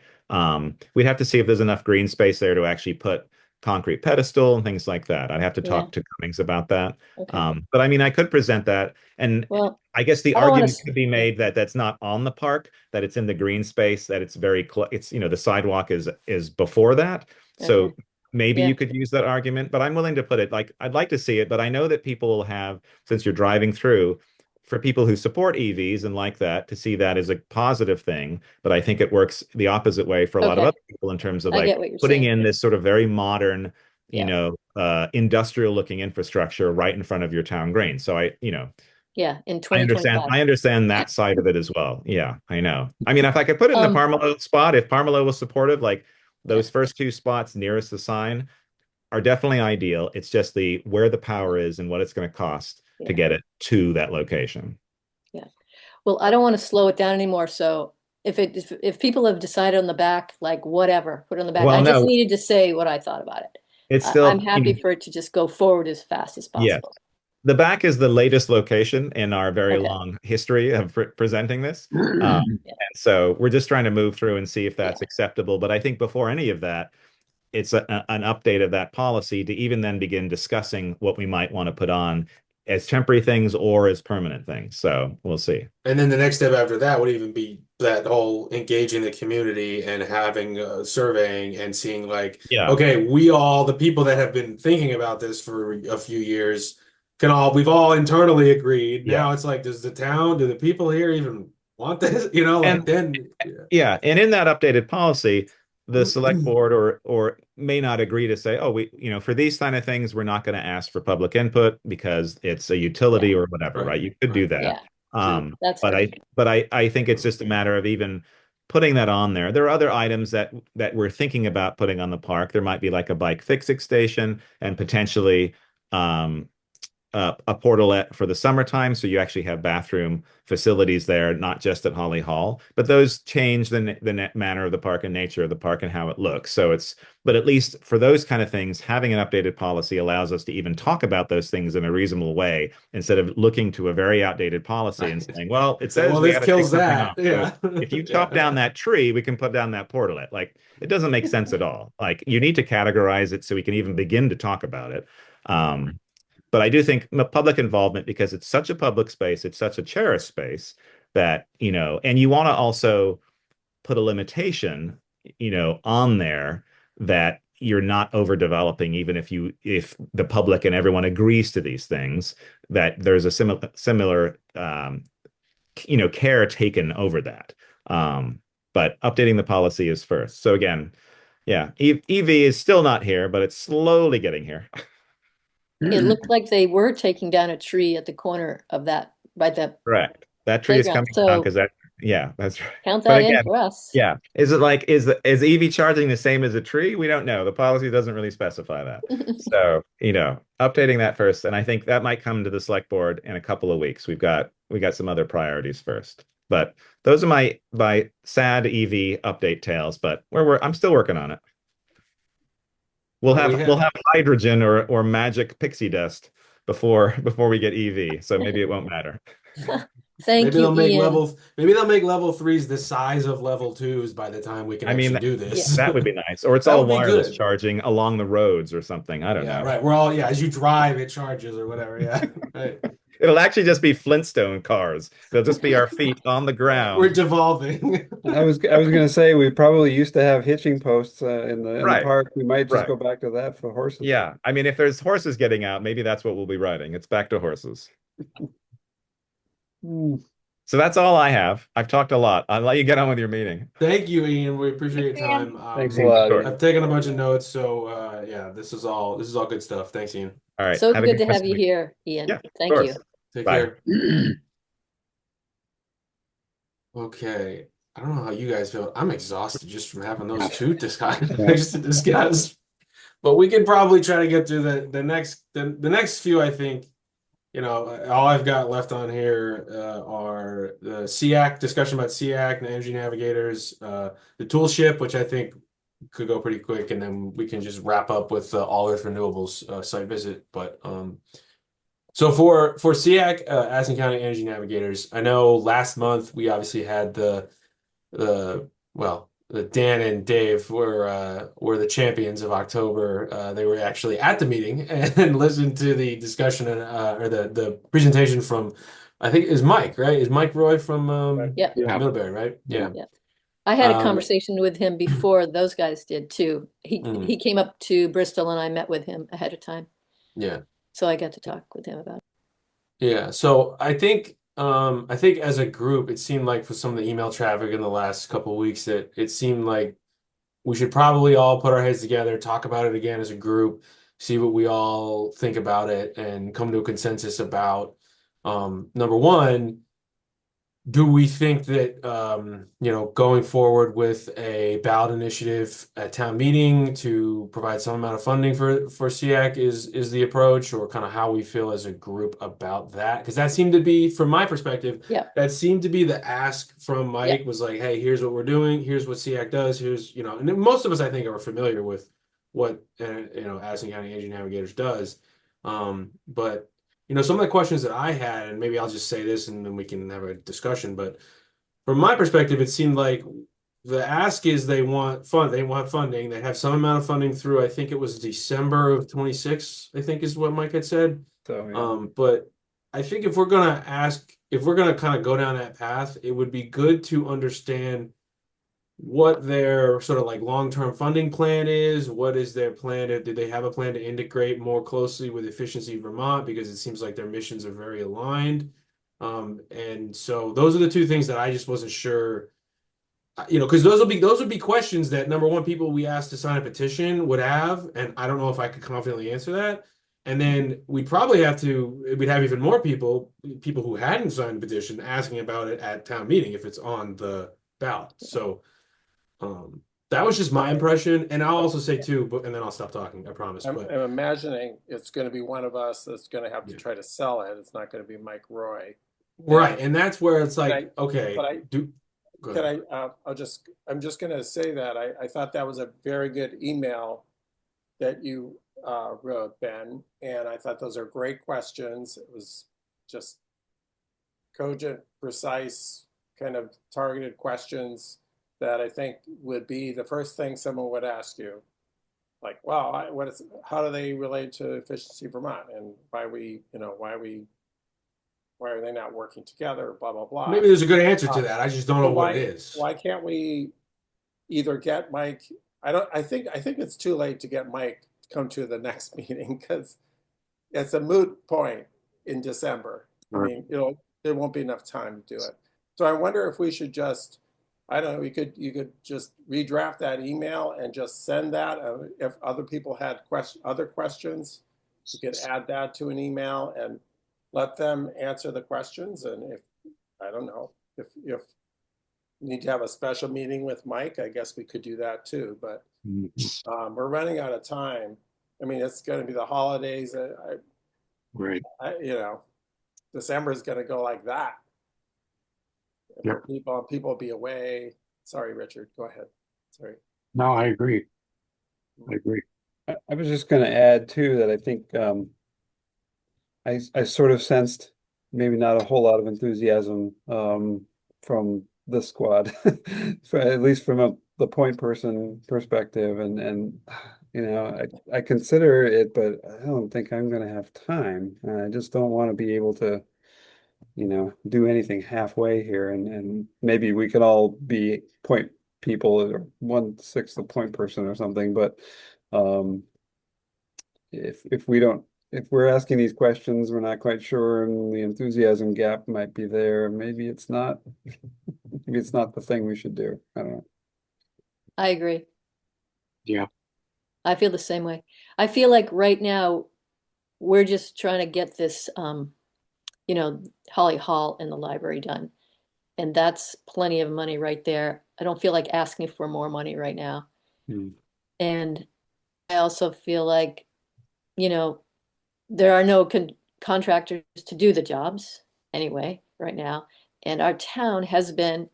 We'd have to see if there's enough green space there to actually put concrete pedestal and things like that. I'd have to Yeah. talk to Cummings about that. Okay. But I mean, I could present that, and Well, I guess the I don't want argument to. could be Yeah. made that that's not on the park, that it's in the green space, that it's very close. The sidewalk is before that. Okay. So maybe Yeah. you could use that argument, but I'm willing to put it like I'd like to see it, but I know that people will have, since you're driving through, for people who support EVs and like that, to see that as a positive thing. But I think it works the opposite way for a lot of Okay. other people in terms of I like get what you're putting saying. in this sort of very modern, Yeah. industrial looking infrastructure right in front of your town green. So Yeah. In I understand. 2025. I understand that side of it as well. Yeah, I know. I mean, if I could put it in the Um. Parmelo spot, if Parmelo was supportive, like Yeah. those first two spots nearest the sign are definitely ideal. It's just the where the power is and what it's going to cost to Yeah. get it to that location. Yeah. Well, I don't want to slow it down anymore. So if people have decided on the back, like whatever, put it on the back. Well, I just no, needed to say what I thought about it. it's I'm still, happy for it to just go forward as fast as yeah. possible. The back is the latest location in our very Okay. long history of presenting this. Yeah. And so we're just trying to move through and see if that's Yeah. acceptable. But I think before any of that, it's an update of that policy to even then begin discussing what we might want to put on as temporary things or as permanent things. So we'll see. And then the next step after that would even be that whole engaging the community and having surveying and seeing like, Yeah. okay, the people that have been thinking about this for a few years we've all internally agreed. Yeah. Now it's like, do the people here even want this? Like And then, Yeah, and in that updated policy, the select yeah. board or may not agree to say, oh, for these kind of things, we're not going to ask for public input because it's a Yeah. utility or whatever, Right, right? You could do right. that. Yeah. That's But great. I think it's just a matter of even putting that on there. There are other items that we're thinking about putting on the park. There might be like a bike fixing station and potentially um, a portalet for the summertime, so you actually have bathroom facilities there, not just at Holly Hall. But those change the manner of the park and nature of the park and how it looks. But at least for those kind of things, having an updated policy allows us to even talk about those things in a reasonable way instead of looking to a very outdated policy and saying, well, it So, says well, we this got to take kills something that. off. So Yeah. if you chop Yeah. down that tree, we can put down that portalet. Like it doesn't make sense at all. Like you need to categorize it so we can even begin to talk about it. Um, but I do think public involvement, because it's such a public space, it's such a cherished space that, and you want to also put a limitation, on there that you're not overdeveloping, even if the public and everyone agrees to these things, that there's a similar care taken over that. but updating the policy is first. So again, yeah, EV is still not here, but it's slowly getting here. It looked like they were taking down a tree at the corner of that, by the Correct. That tree is playground. coming down So because that, yeah, that's right. count But that in again, for us. yeah, is it like is EV charging the same as a tree? We don't know. The policy doesn't really specify that. So, updating that first, and I think that might come to the select board in a couple of weeks. We got some other priorities first. But those are my sad EV update tales, but I'm still working on it. We'll Well, have hydrogen or magic pixie dust before we get EV, so maybe it won't matter. Thank you, Ian. Maybe they'll make level threes the size of level twos by the time we can I mean, actually do Yeah. this. that would be nice. Or it's That all would be wireless good. charging along the roads or something. I don't Yeah, know. right. As you drive, it charges or whatever. Yeah, right. It'll actually just be Flintstone cars. They'll just be our feet on the We're ground. devolving. I was gonna say we probably used to have hitching posts in the Right, park. We might just right. go back to that for horses. Yeah. I mean, if there's horses getting out, maybe that's what we'll be riding. It's back to horses. Hmm. So that's all I have. I've talked a lot. I'll let you get on with your meeting. Thank you, Ian. We appreciate your Ian. time. Thanks a lot, Sure. Ian. I've taken a bunch of notes, so yeah, this is all good stuff. Thanks, Ian. All right. So Have a good good to rest have of you the week. here, Ian. Yeah, of Thank you. course. Take Bye. care. Okay. I don't know how you guys feel. I'm exhausted just from having those two things to discuss. But we could probably try to get through the next few, I think. All I've got left on here are the SEAC discussion about SEAC and the energy navigators, the tool ship, which I think could go pretty quick, and then we can just wrap up with All Earth Renewables site visit. But so for SEAC, Aspen County Energy Navigators, I know last month we obviously had the Dan and Dave were the champions of October. They were actually at the meeting and listened to the discussion or the presentation from, I think is Mike, right? Is Mike Roy from Yep. Middlebury, right? Yeah. I had a Um, conversation with him before those guys did too. Mm. He came up to Bristol and I met with him ahead of time. Yeah. So I got to talk with him about it. Yeah. So I think as a group, it seemed like for some of the email traffic in the last couple of weeks that it seemed like we should probably all put our heads together, talk about it again as a group, see what we all think about it, and come to a consensus about number one, do we think that going forward with a ballot initiative at town meeting to provide some amount of funding for SEAC is the approach, or kind of how we feel as a group about that? Because that seemed to be, from my perspective, Yeah. that seemed to be the ask from Mike, Yeah. was like, hey, here's what we're doing, here's what SEAC does, and most of us I think are familiar with what Addison County Energy Navigators does, but. Some of the questions that I had, and maybe I'll just say this and then we can have a discussion, but from my perspective, it seemed like the ask is they want funding. They have some amount of funding through, I think it was December of 26, I think is what Mike had said. So, yeah. But I think if we're gonna kind of go down that path, it would be good to understand what their sort of like long-term funding plan is. What is their plan? Did they have a plan to integrate more closely with Efficiency Vermont? Because it seems like their missions are very aligned. And so those are the two things that I just wasn't sure, because those would be questions that, number one, people we asked to sign a petition would have, and I don't know if I could confidently answer that. And then we'd have even more people who hadn't signed a petition asking about it at town meeting if it's on the ballot. So that was just my impression, and I'll also say too, and then I'll stop talking, I promise. I'm But imagining it's going to be one of us that's going to have to Yeah. try to sell it. It's not going to be Mike Roy. right, and that's where it's like, But okay, go ahead. I'm just going to say that I thought that was a very good email that you wrote, Ben, and I thought those are great questions. It was just cogent, precise, kind of targeted questions that I think would be the first thing someone would ask you. Like, well, how do they relate to Efficiency Vermont, and why are they not working together? Blah blah blah. Maybe there's a good answer to that. I just don't know So what it is. Why can't we either get Mike? I think it's too late to get Mike to come to the next meeting, because it's a moot point in December. I mean, there won't be enough time to do it. So I wonder if we should just I don't know, you could just redraft that email and just send that. If other people had other questions, you could add that to an email and let them answer the questions. And if, I don't know, if you need to have a special meeting with Mike, I guess we could do that too. But we're running out of time. I mean, it's going to be the holidays. Right. You know, December is going to go like that. Yep. People will be away. Sorry, Richard, go ahead. Sorry. No, I agree. I agree. I was just going to add too that I think I sort of sensed maybe not a whole lot of enthusiasm from the squad, at least from the point person perspective, and you know I consider it, but I don't think I'm going to have time. I just don't want to be able to, you know, do anything halfway here, and maybe we could all be point people or 1/6 the point person or something, but um if we don't, if we're asking these questions, we're not quite sure, and the enthusiasm gap might be there. Maybe it's not the thing we should do. I don't know. I agree. Yeah. I feel the same way. I feel like right now we're just trying to get this, you know, Holly Hall in the library done. And that's plenty of money right there. I don't feel like asking for more money right now. Mm. And I also feel like, you know, there are no contractors to do the jobs anyway right now. And our town has been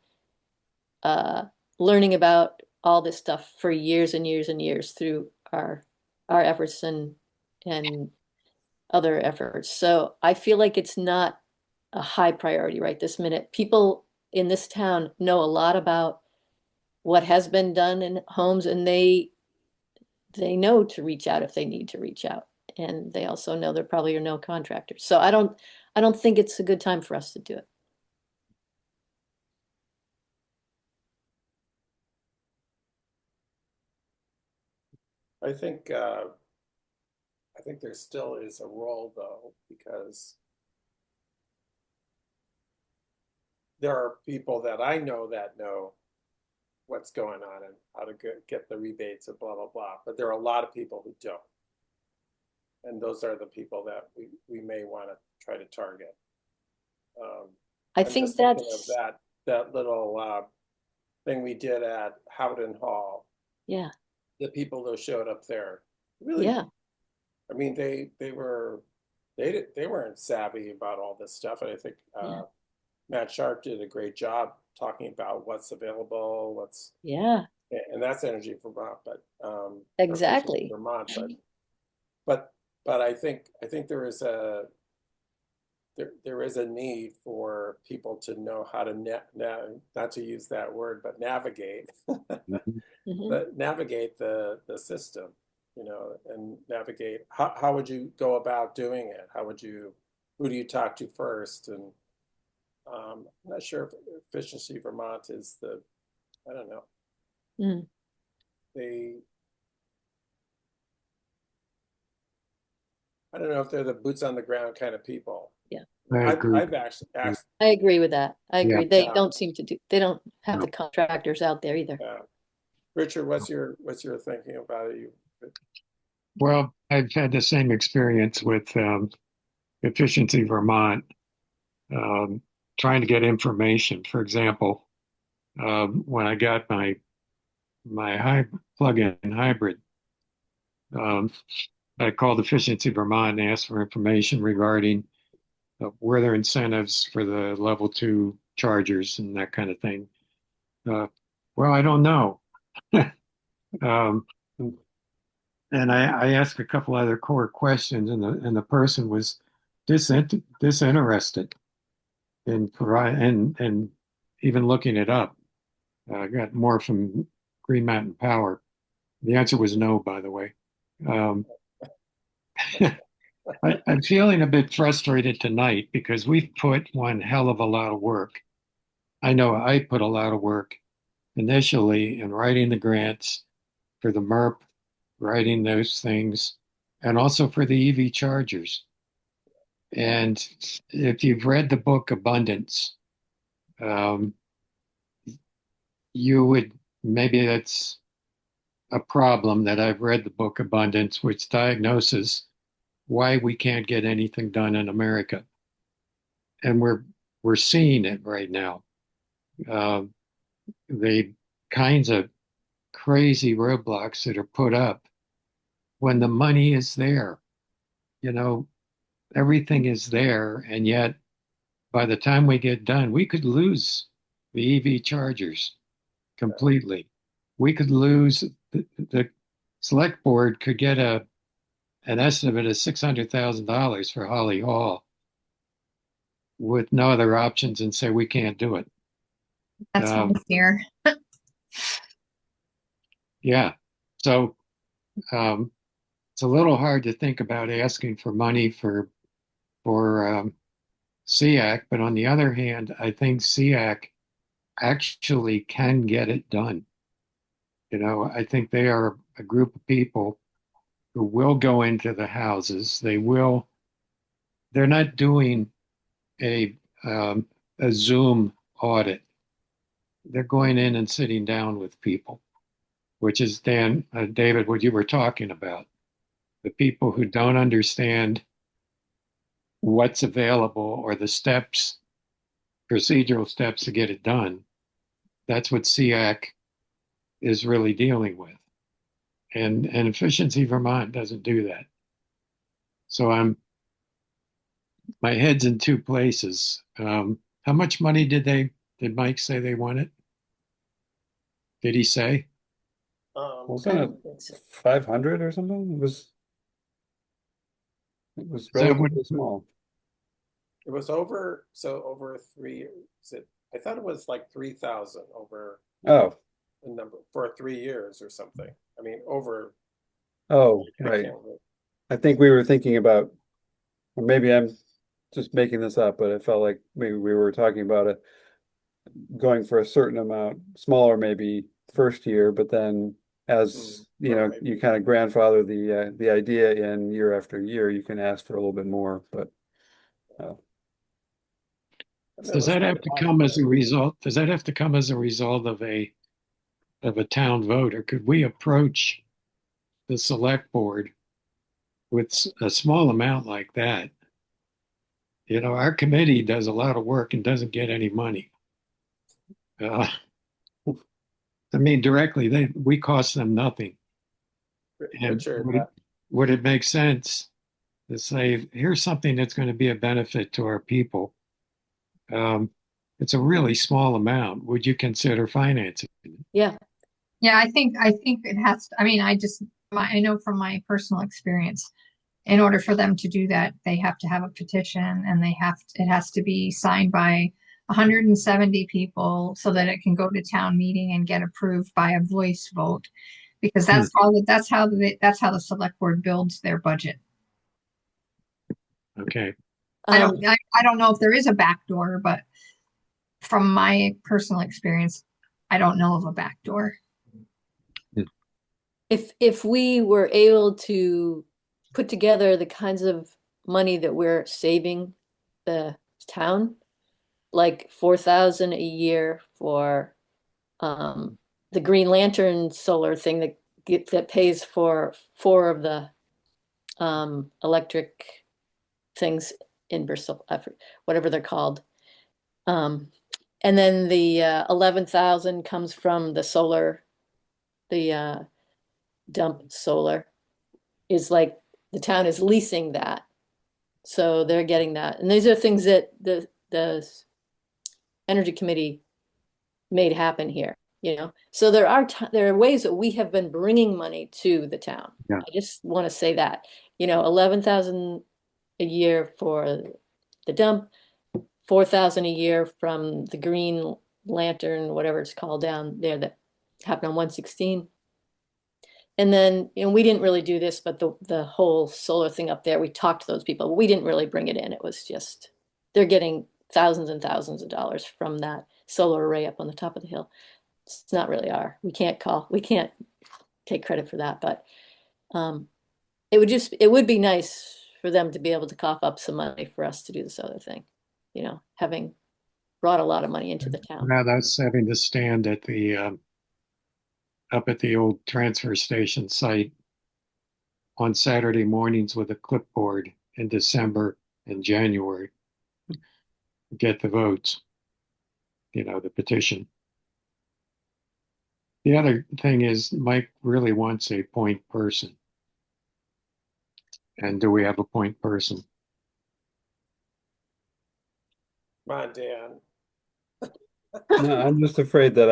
uh, learning about all this stuff for years and years and years through our efforts and other efforts. So I feel like it's not a high priority right this minute. People in this town know a lot about what has been done in homes, and they know to reach out if they need to reach out. And they also know there probably are no contractors. So I don't think it's a good time for us to do it. I think there still is a role though, because there are people that I know what's going on and how to get the rebates and blah blah blah. But there are a lot of people who don't, and those are the people that we may want to try to target. I I'm think just thinking of that's, that little thing we did at Howden Hall. yeah, The people that showed up there, really, yeah, I mean, they weren't savvy about all this stuff, and I think yeah, Matt Sharp did a great job talking about what's available, yeah, and that's Energy Vermont, but or Efficiency exactly. Vermont, but but I think there is a need for people to know how to not to use that word, but navigate, Mhm. but navigate the system, you know, and navigate how would you go about doing it? Who do you talk to first? And I'm not sure if Efficiency Vermont is I don't know. Mm. They, I don't know if they're the boots on the ground kind of people. Yeah, I agree. I've actually asked, I agree with that. I Yeah. agree. They yeah, don't seem to do, they don't have the No. contractors out there either. yeah. Richard, what's your thinking about it? Well, I've had the same experience with Efficiency Vermont, um, trying to get information. For example, when I got my plug-in hybrid, um, I called Efficiency Vermont and asked for information regarding were there incentives for the level 2 chargers and that kind of thing. Uh, well, I don't know. Um, and I asked a couple other core questions, and the person was disinterested in provide and even looking it up. I got more from Green Mountain Power. The answer was no, by the way. Um, I'm feeling a bit frustrated tonight because we've put one hell of a lot of work. I know I put a lot of work initially in writing the grants for the MERP, writing those things, and also for the EV chargers. And if you've read the book Abundance, um, you would, maybe that's a problem that I've read the book Abundance, which diagnoses why we can't get anything done in America. And we're seeing it right now. Uh, the kinds of crazy roadblocks that are put up when the money is there. You know, everything is there, and yet by the time we get done, we could lose the EV chargers completely. We could lose the select board could get an estimate of $600,000 for Holly Hall with no other options and say we can't do it. That's my Um, fear. yeah. So it's a little hard to think about asking for money for SEAC, but on the other hand, I think SEAC actually can get it done. You know, I think they are a group of people who will go into the houses. They're not doing a um, a Zoom audit. They're going in and sitting down with people, which is David, what you were talking about. The people who don't understand what's available or the steps, procedural steps to get it done. That's what SEAC is really dealing with. And Efficiency Vermont doesn't do that. So my head's in two places. How much money did Mike say they wanted? Did he say? Um, Wasn't it 500 or something? It was Is that what, relatively small. it was over 3 years. I thought it was like 3,000 over Oh, a number for 3 years or something. I mean, over, oh, I right. can't remember. I think we were thinking about, or maybe I'm just making this up, but it felt like maybe we were talking about it going for a certain amount, smaller maybe first year, but then as you Well, know, maybe. you kind of grandfather the idea in year after year, you can ask for a little bit more, but uh, I mean, it does was that quite have a to lot. come as a result? Does that have to come as a result of a town vote, or could we approach the select board with a small amount like that? You know, our committee does a lot of work and doesn't get any money. Uh, I mean, directly, we cost them nothing. And Richard, would it make sense to say, here's something that's going to be a benefit to our people? Um, it's a really small amount. Would you consider financing it? Yeah. Yeah, I think it has to, I mean, I know from my personal experience, in order for them to do that, they have to have a petition and it has to be signed by 170 people so that it can go to town meeting and get approved by a voice vote. Because Hmm. that's how the select board builds their budget. Okay. I don't know if there is a backdoor, but from my personal experience, I don't know of a backdoor. If we were able to put together the kinds of money that we're saving the town, like 4,000 a year for the Green Lantern solar thing that pays for four of the electric things in Bristol, whatever they're called. And then the 11,000 comes from the solar, the dump solar is like the town is leasing that. So they're getting that. And these are things that the energy committee made happen here, you know. So there are ways that we have been bringing money to the town. Yeah. I just want to say that, you know, 11,000 a year for the dump, 4,000 a year from the Green Lantern, whatever it's called down there that happened on 116. And then, you know, we didn't really do this, but the whole solar thing up there, we talked to those people, but we didn't really bring it in. It was just, they're getting thousands and thousands of dollars from that solar array up on the top of the hill. It's not really we can't take credit for that, but it would be nice for them to be able to cough up some money for us to do this other thing, you know, having brought a lot of money into the town. Now that's having to stand at the up at the old transfer station site on Saturday mornings with a clipboard in December and January. Get the votes, the petition. The other thing is Mike really wants a point person. And do we have a point person? Come on, Dan. No, I'm just afraid that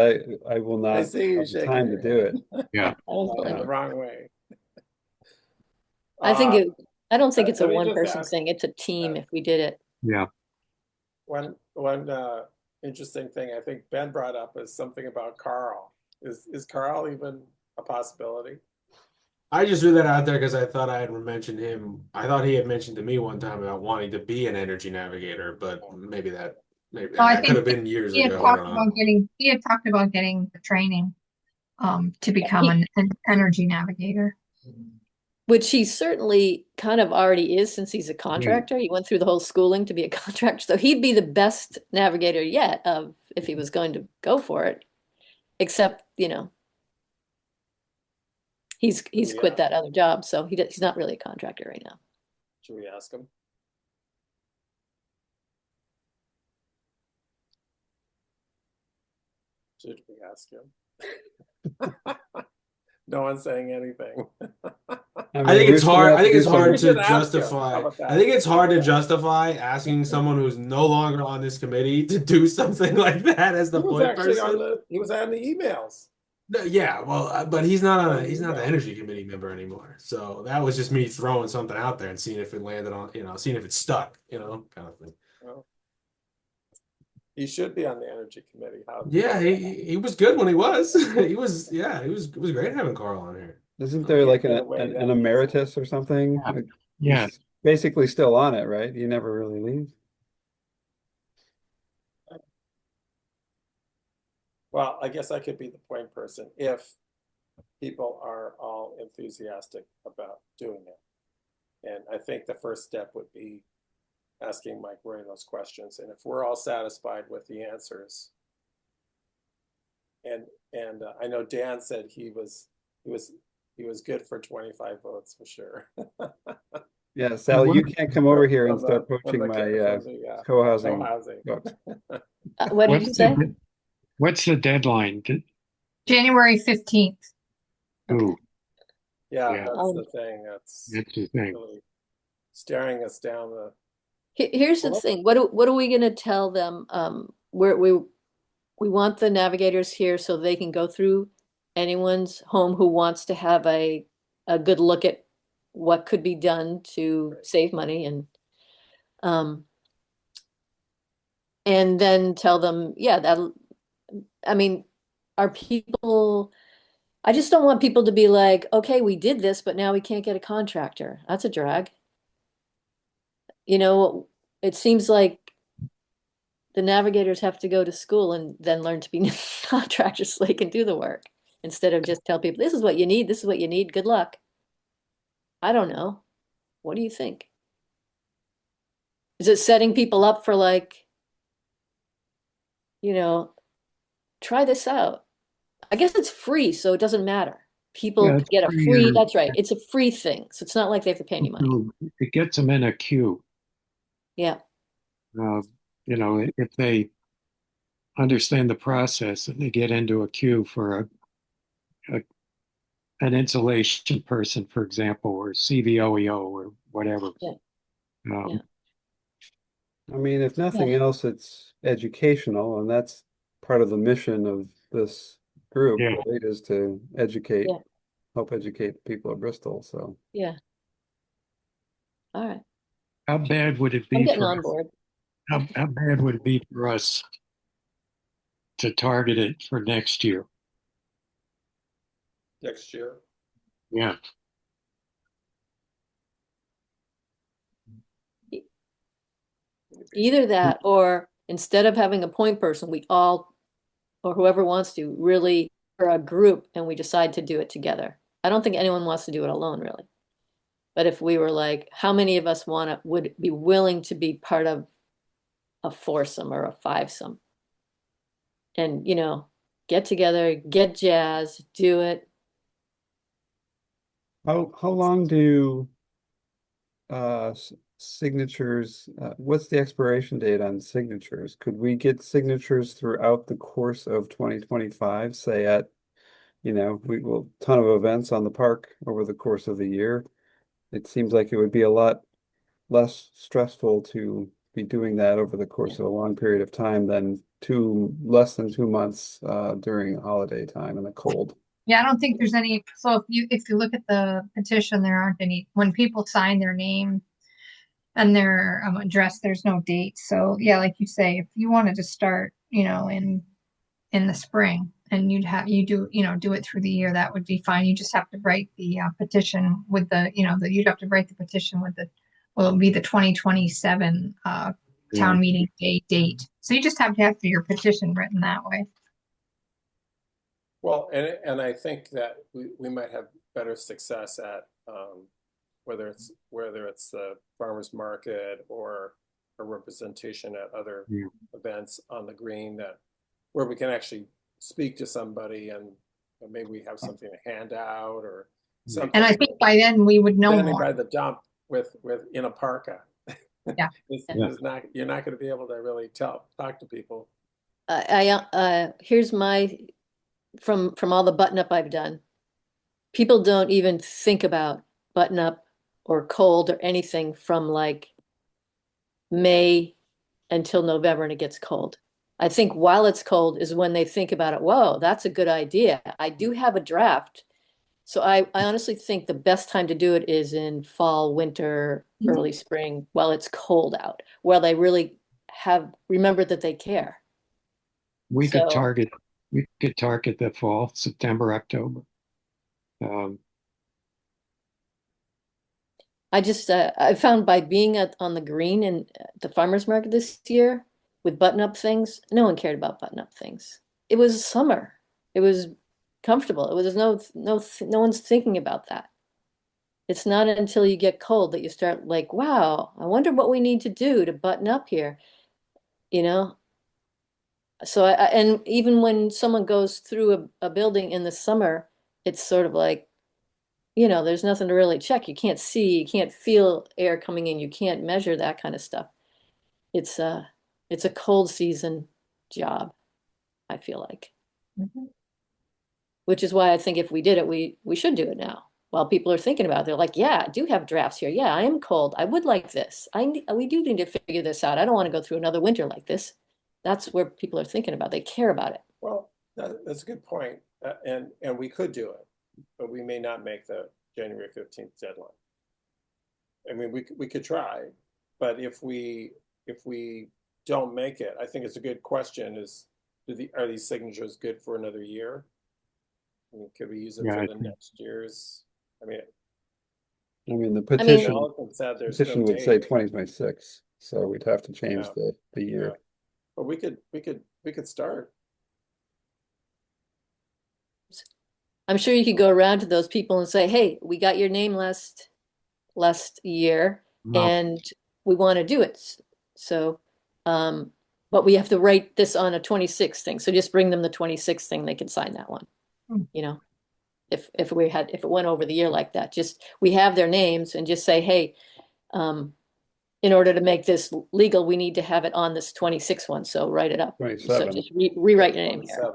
I will I not see you have the shaking time to your do it. head. Yeah. I don't In blame the you. wrong way. I think I don't think it's a let me just one-person ask, thing. It's a team if we did it. Yeah. one interesting thing I think Ben brought up is something about Carl. Is Carl even a possibility? I just threw that out there because I thought I had mentioned him. I thought he had mentioned to me one time about wanting to be an energy navigator, but maybe No, I that could think have been years he had ago. I talked don't know. about getting the training to become He, an energy navigator. which he certainly kind of already is since he's a Yeah. contractor. He went through the whole schooling to be a contractor. So he'd be the best navigator yet of if he was going to go for it. Except, he's Yeah. quit that other job, so he's not really a contractor right now. Should we ask him? Should we ask him? No one's saying anything. I think we it's still hard. have I to think do it's hard We some. to should ask him. How justify. about I that? think it's How hard about to that? justify asking someone who's no longer on this committee to do something like that as He the was point actually person. he was on the emails. No, yeah, well, but On the he's not the email. energy committee member anymore. So that was just me throwing something out there and seeing if it landed on, seeing if it stuck, kind of thing. Well, he should be on the energy committee. Yeah, he was good when he was. It was great having Carl on here. Isn't He there like gave it away an that easy. emeritus or something? Yeah. Like, Yeah. he's basically still on it, right? He never really leaves. Well, I guess I could be the point person if people are all enthusiastic about doing it. And I think the first step would be asking Mike Roy those questions. And if we're all satisfied with the answers, and I know Dan said he was good for 25 votes for sure. Yeah, Sally, you can't come over here and From start from poaching the my yeah, co-housing co-housing. books. What did you say? What's the deadline? January 15th. Ooh, Yeah, yeah, that's the thing. that's the thing. Really staring us down the. Here's the Well, thing. What are we going to tell them? We want the navigators here so they can go through anyone's home who wants to have a good look at what could be done to save money um and then tell them, yeah, I mean, are people I just don't want people to be like, okay, we did this, but now we can't get a contractor. That's a drag. It seems like the navigators have to go to school and then learn to be contractors so they can do the work instead of just tell people, this is what you need, this is what you need, good luck. I don't know. What do you think? Is it setting people up for like, try this out? I guess it's free, so it doesn't matter. People Yeah, it's get a pretty, free, that's right. It's a free thing. So it's not like they have to pay any money. it gets them in a queue. Yeah. Uh, if they understand the process and they get into a queue for a an insulation person, for example, or CVOEO or whatever. Yeah. Um, I mean, if nothing Yeah. else, it's educational, and that's part of the mission of this group, Yeah. right? Is to Yeah. help educate the people of Bristol. So Yeah. All right. how bad would it I'm be getting for on board. how bad would it be for us to target it for next year? next year. Yeah. Either that or instead of having a point person, we all, or whoever wants to, really are a group and we decide to do it together. I don't think anyone wants to do it alone, really. But if we were like, how many of us would be willing to be part of a foursome or a fivesome. And, get together, get jazzed, do it. How long do signatures, what's the expiration date on signatures? Could we get signatures throughout the course of 2025, say at, we will ton of events on the park over the course of the year? It seems like it would be a lot less stressful to be doing that over the course of a long period of time than less than 2 months during holiday time in the cold. Yeah, I don't think there's any, so if you look at the petition, there aren't any, when people sign their name and their address, there's no date. So yeah, like you say, if you wanted to start, in the spring and do it through the year, that would be fine. You just have to write the petition with you'd have to write the petition with well, it'll be the 2027 town meeting date. So you just have to have your petition written that way. Well, and I think that we might have better success at whether it's the farmers market or a representation at other events on the green, that where we can actually speak to somebody and maybe we have something to hand out or something. And I think by then we would know Standing more. by the dump with in a parka. Yeah. You're not going to be able to really talk to people. Here's my from all the button up I've done. People don't even think about button up or cold or anything from like May until November and it gets cold. I think while it's cold is when they think about it. Whoa, that's a good idea. I do have a draft. So I honestly think the best time to do it is in fall, winter, early spring, while it's cold out, while they really remember that they care. We could target the fall, September, October. I found by being on the green and the farmers market this year with button-up things, no one cared about button-up things. It was summer. It was comfortable. It was no one's thinking about that. It's not until you get cold that you start like, wow, I wonder what we need to do to button up here, So and even when someone goes through a building in the summer, it's sort of like, there's nothing to really check. You can't see, you can't feel air coming in, you can't measure that kind of stuff. It's a cold season job, I feel like. Which is why I think if we did it, we should do it now. While people are thinking about it, they're like, yeah, I do have drafts here. Yeah, I am cold. I would like this. We do need to figure this out. I don't want to go through another winter like this. That's where people are thinking about. They care about it. Well, that's a good point. And we could do it, but we may not make the January 15th deadline. I mean, we could try, but if we don't make it, I think it's a good question is, are these signatures good for another year? I mean, could we use it for the next year's? The petition would say date. 2026, so we'd have to change the year. Yeah. But we could start. I'm sure you could go around to those people and say, hey, we got your name last year and we want to do it. So, but we have to write this on a 26 thing. So just bring them the 26 thing, they can sign that one. If it went over the year like that, just we have their names and just say, hey, in order to make this legal, we need to have it on this 26 one. So write it up. 27. So just rewrite your name here.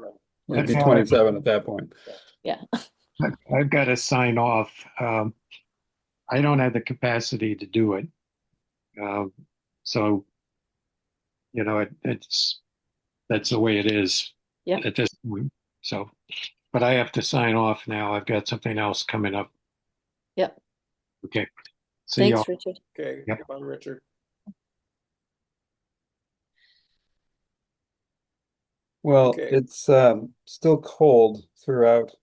It'd be 27 at that point. Yeah. I've got to sign off. I don't have the capacity to do it. So, that's the way it is at this point. So, but I have to sign off now. I've got something else coming up. Yep. Okay. See Thanks, y'all. Richard. Okay. Yep. Bye, Richard. Well, Okay. it's still cold throughout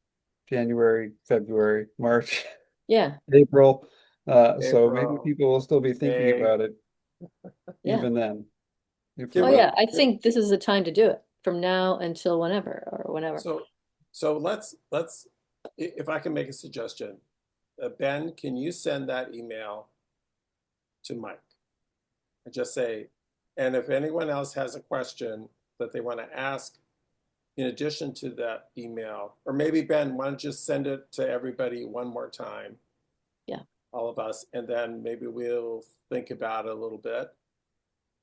January, February, March, Yeah. April. So maybe April, people will still be thinking May. about it Yeah. even then. Oh yeah, I think this is the time to do it from now until whenever or whenever. So let's if I can make a suggestion, Ben, can you send that email to Mike and just say, And if anyone else has a question that they want to ask in addition to that email, or maybe Ben, why don't you just send it to everybody one more time? Yeah. All of us, and then maybe we'll think about it a little bit.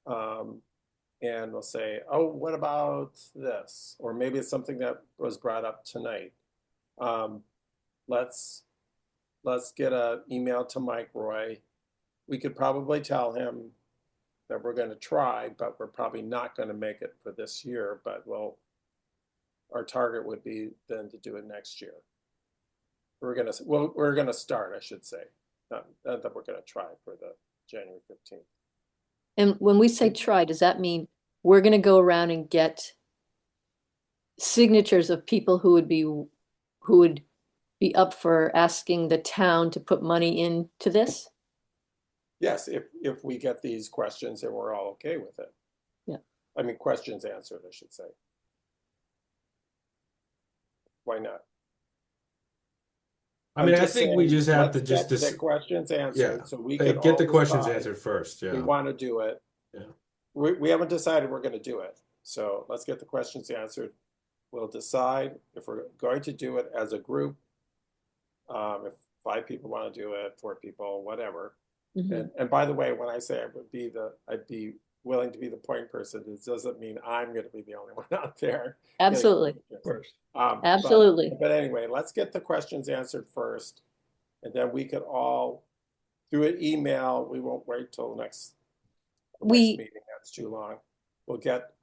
And we'll say, oh, what about this? Or maybe it's something that was brought up tonight. Let's get an email to Mike Roy. We could probably tell him that we're going to try, but we're probably not going to make it for this year. But our target would be then to do it next year. We're gonna start, I should say. Not that we're going to try for the January 15th. And when we say try, does that mean we're going to go around and get signatures of people who would be up for asking the town to put money into this? Yes, if we get these questions and we're all okay with it. Yeah. I mean, questions answered, I should say. Why not? I mean, I just think we saying, just have to let's just get the questions answered, yeah, so we can get all the questions decide answered first. we Yeah. want to do it. Yeah. We haven't decided we're going to do it. So let's get the questions answered. We'll decide if we're going to do it as a group. If 5 people want to do it, 4 people, whatever. Mhm. And by the way, when I say I'd be willing to be the point person, it doesn't mean I'm going to be the only one out there. Absolutely. Of course. Absolutely. But anyway, let's get the questions answered first, and then we could all, through an email, we won't wait till the next meeting. That's too long. We'll get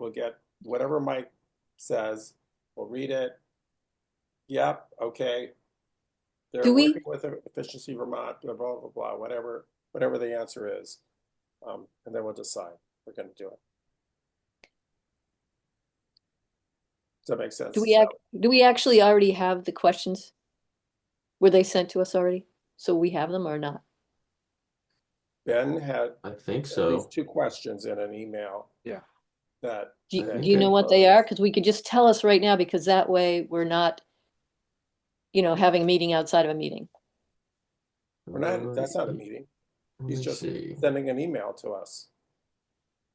whatever Mike says. We'll read it. Yep. Okay. They're Do we- working with Efficiency Vermont, blah, blah, blah, blah, whatever the answer is. And then we'll decide we're going to do it. Does that make sense? Do we actually already have the questions? Were they sent to us already? So we have them or not? Ben had I think at so. least 2 questions in an email. Yeah. That Do, I think do you know they what they are? Because we could just tell us right now, because that way we're not, having a meeting outside of a meeting. that's not a meeting. Let He's me just see. sending an email to us.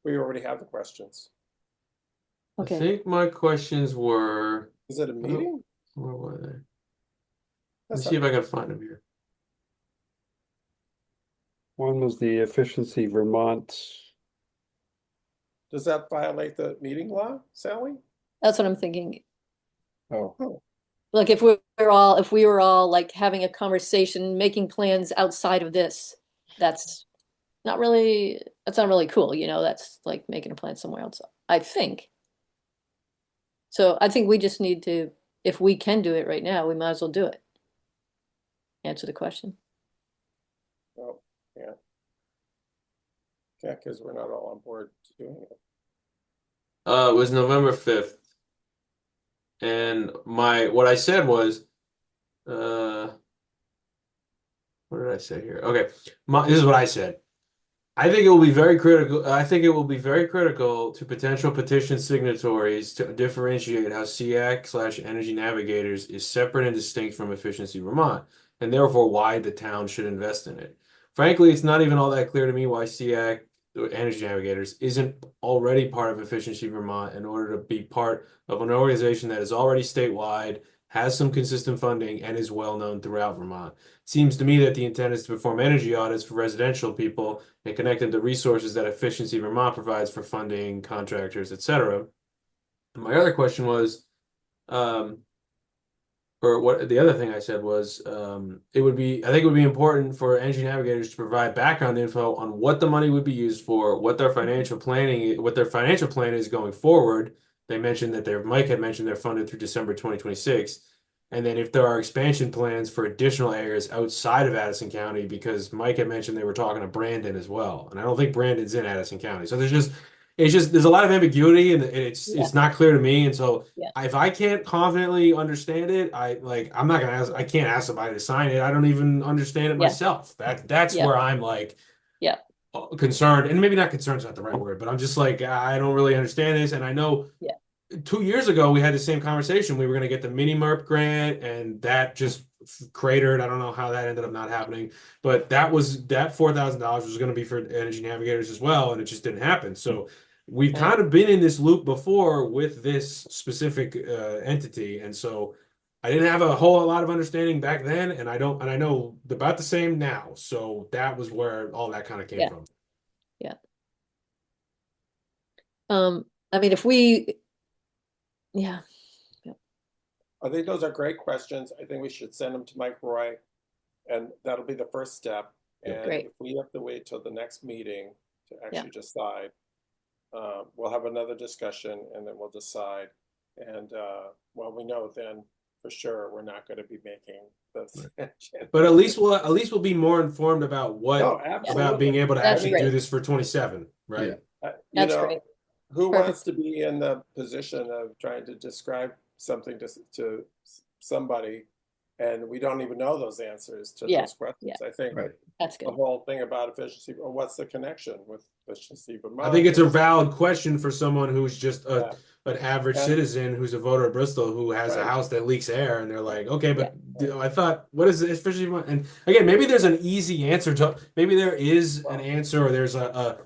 We already have the questions. I Okay. think my questions were. Is it a meeting? Where were they? Let me That's see if not- I can find them here. One was the Efficiency Vermont. Does that violate the meeting law, Sally? That's what I'm thinking. Oh, Like if we were all like having a conversation, making plans outside of this, that's not really cool, that's like making a plan somewhere else, I think. So I think we just need to, if we can do it right now, we might as well do it. Answer the question. Oh, yeah. Yeah, because we're not all on board doing it. It was November 5th. And what I said was, what did I say here? Okay. This is what I said. I think it will be very critical. I think it will be very critical to potential petition signatories to differentiate how SEAC/Energy Navigators is separate and distinct from Efficiency Vermont, and therefore why the town should invest in it. Frankly, it's not even all that clear to me why SEAC Energy Navigators isn't already part of Efficiency Vermont in order to be part of an organization that is already statewide, has some consistent funding, and is well known throughout Vermont. It seems to me that the intent is to perform energy audits for residential people and connect them to resources that Efficiency Vermont provides for funding, contractors, etc. My other question was, or what the other thing I said was, I think it would be important for energy navigators to provide background info on what the money would be used for, what their financial plan is going forward. They mentioned that Mike had mentioned they're funded through December 2026. And then if there are expansion plans for additional areas outside of Addison County, because Mike had mentioned they were talking to Brandon as well. And I don't think Brandon's in Addison County. So there's a lot of ambiguity and it's not clear to me. And so if I can't confidently understand it, I'm not gonna I can't ask somebody to sign it. I don't even understand it myself. That's where I'm like concerned, and maybe not concerned is not the right word, but I'm just like, I don't really understand this. And I know 2 years ago we had the same conversation. We were gonna get the mini MERP grant, and that just cratered. I don't know how that ended up not happening, but that $4,000 was going to be for energy navigators as well, and it just didn't happen. So we've Right. kind of been in this loop before with this specific entity, and so I didn't have a whole lot of understanding back then, and I don't, and I know about the same now. So that was where all that kind of came Yeah. from. Yeah. I mean, if we, yeah, I think those are great questions. I think we should send them to Mike Roy, and that'll be the first step. Yep. And Great. if we have to wait till the next meeting to Yeah. actually decide, we'll have another discussion and then we'll decide. And well, we know then for sure we're not going to be making this. But at least we'll be more informed about what No, about absolutely. being able to That's actually great. do this for 27, right? Yeah. You That's know, great. who Perfect. wants to be in the position of trying to describe something to somebody and we don't even know those answers to Yeah, those questions? yeah. I think Right. That's the good. whole thing about efficiency, or what's the connection with efficiency I Vermont? think it's a valid question for someone who's just Yeah. an average And- citizen who's a voter of Bristol who has a Right. house that leaks air, and they're like, okay, but Yeah. I thought, what is it? Especially and again, maybe there's an easy answer to, maybe there is an answer, or there's a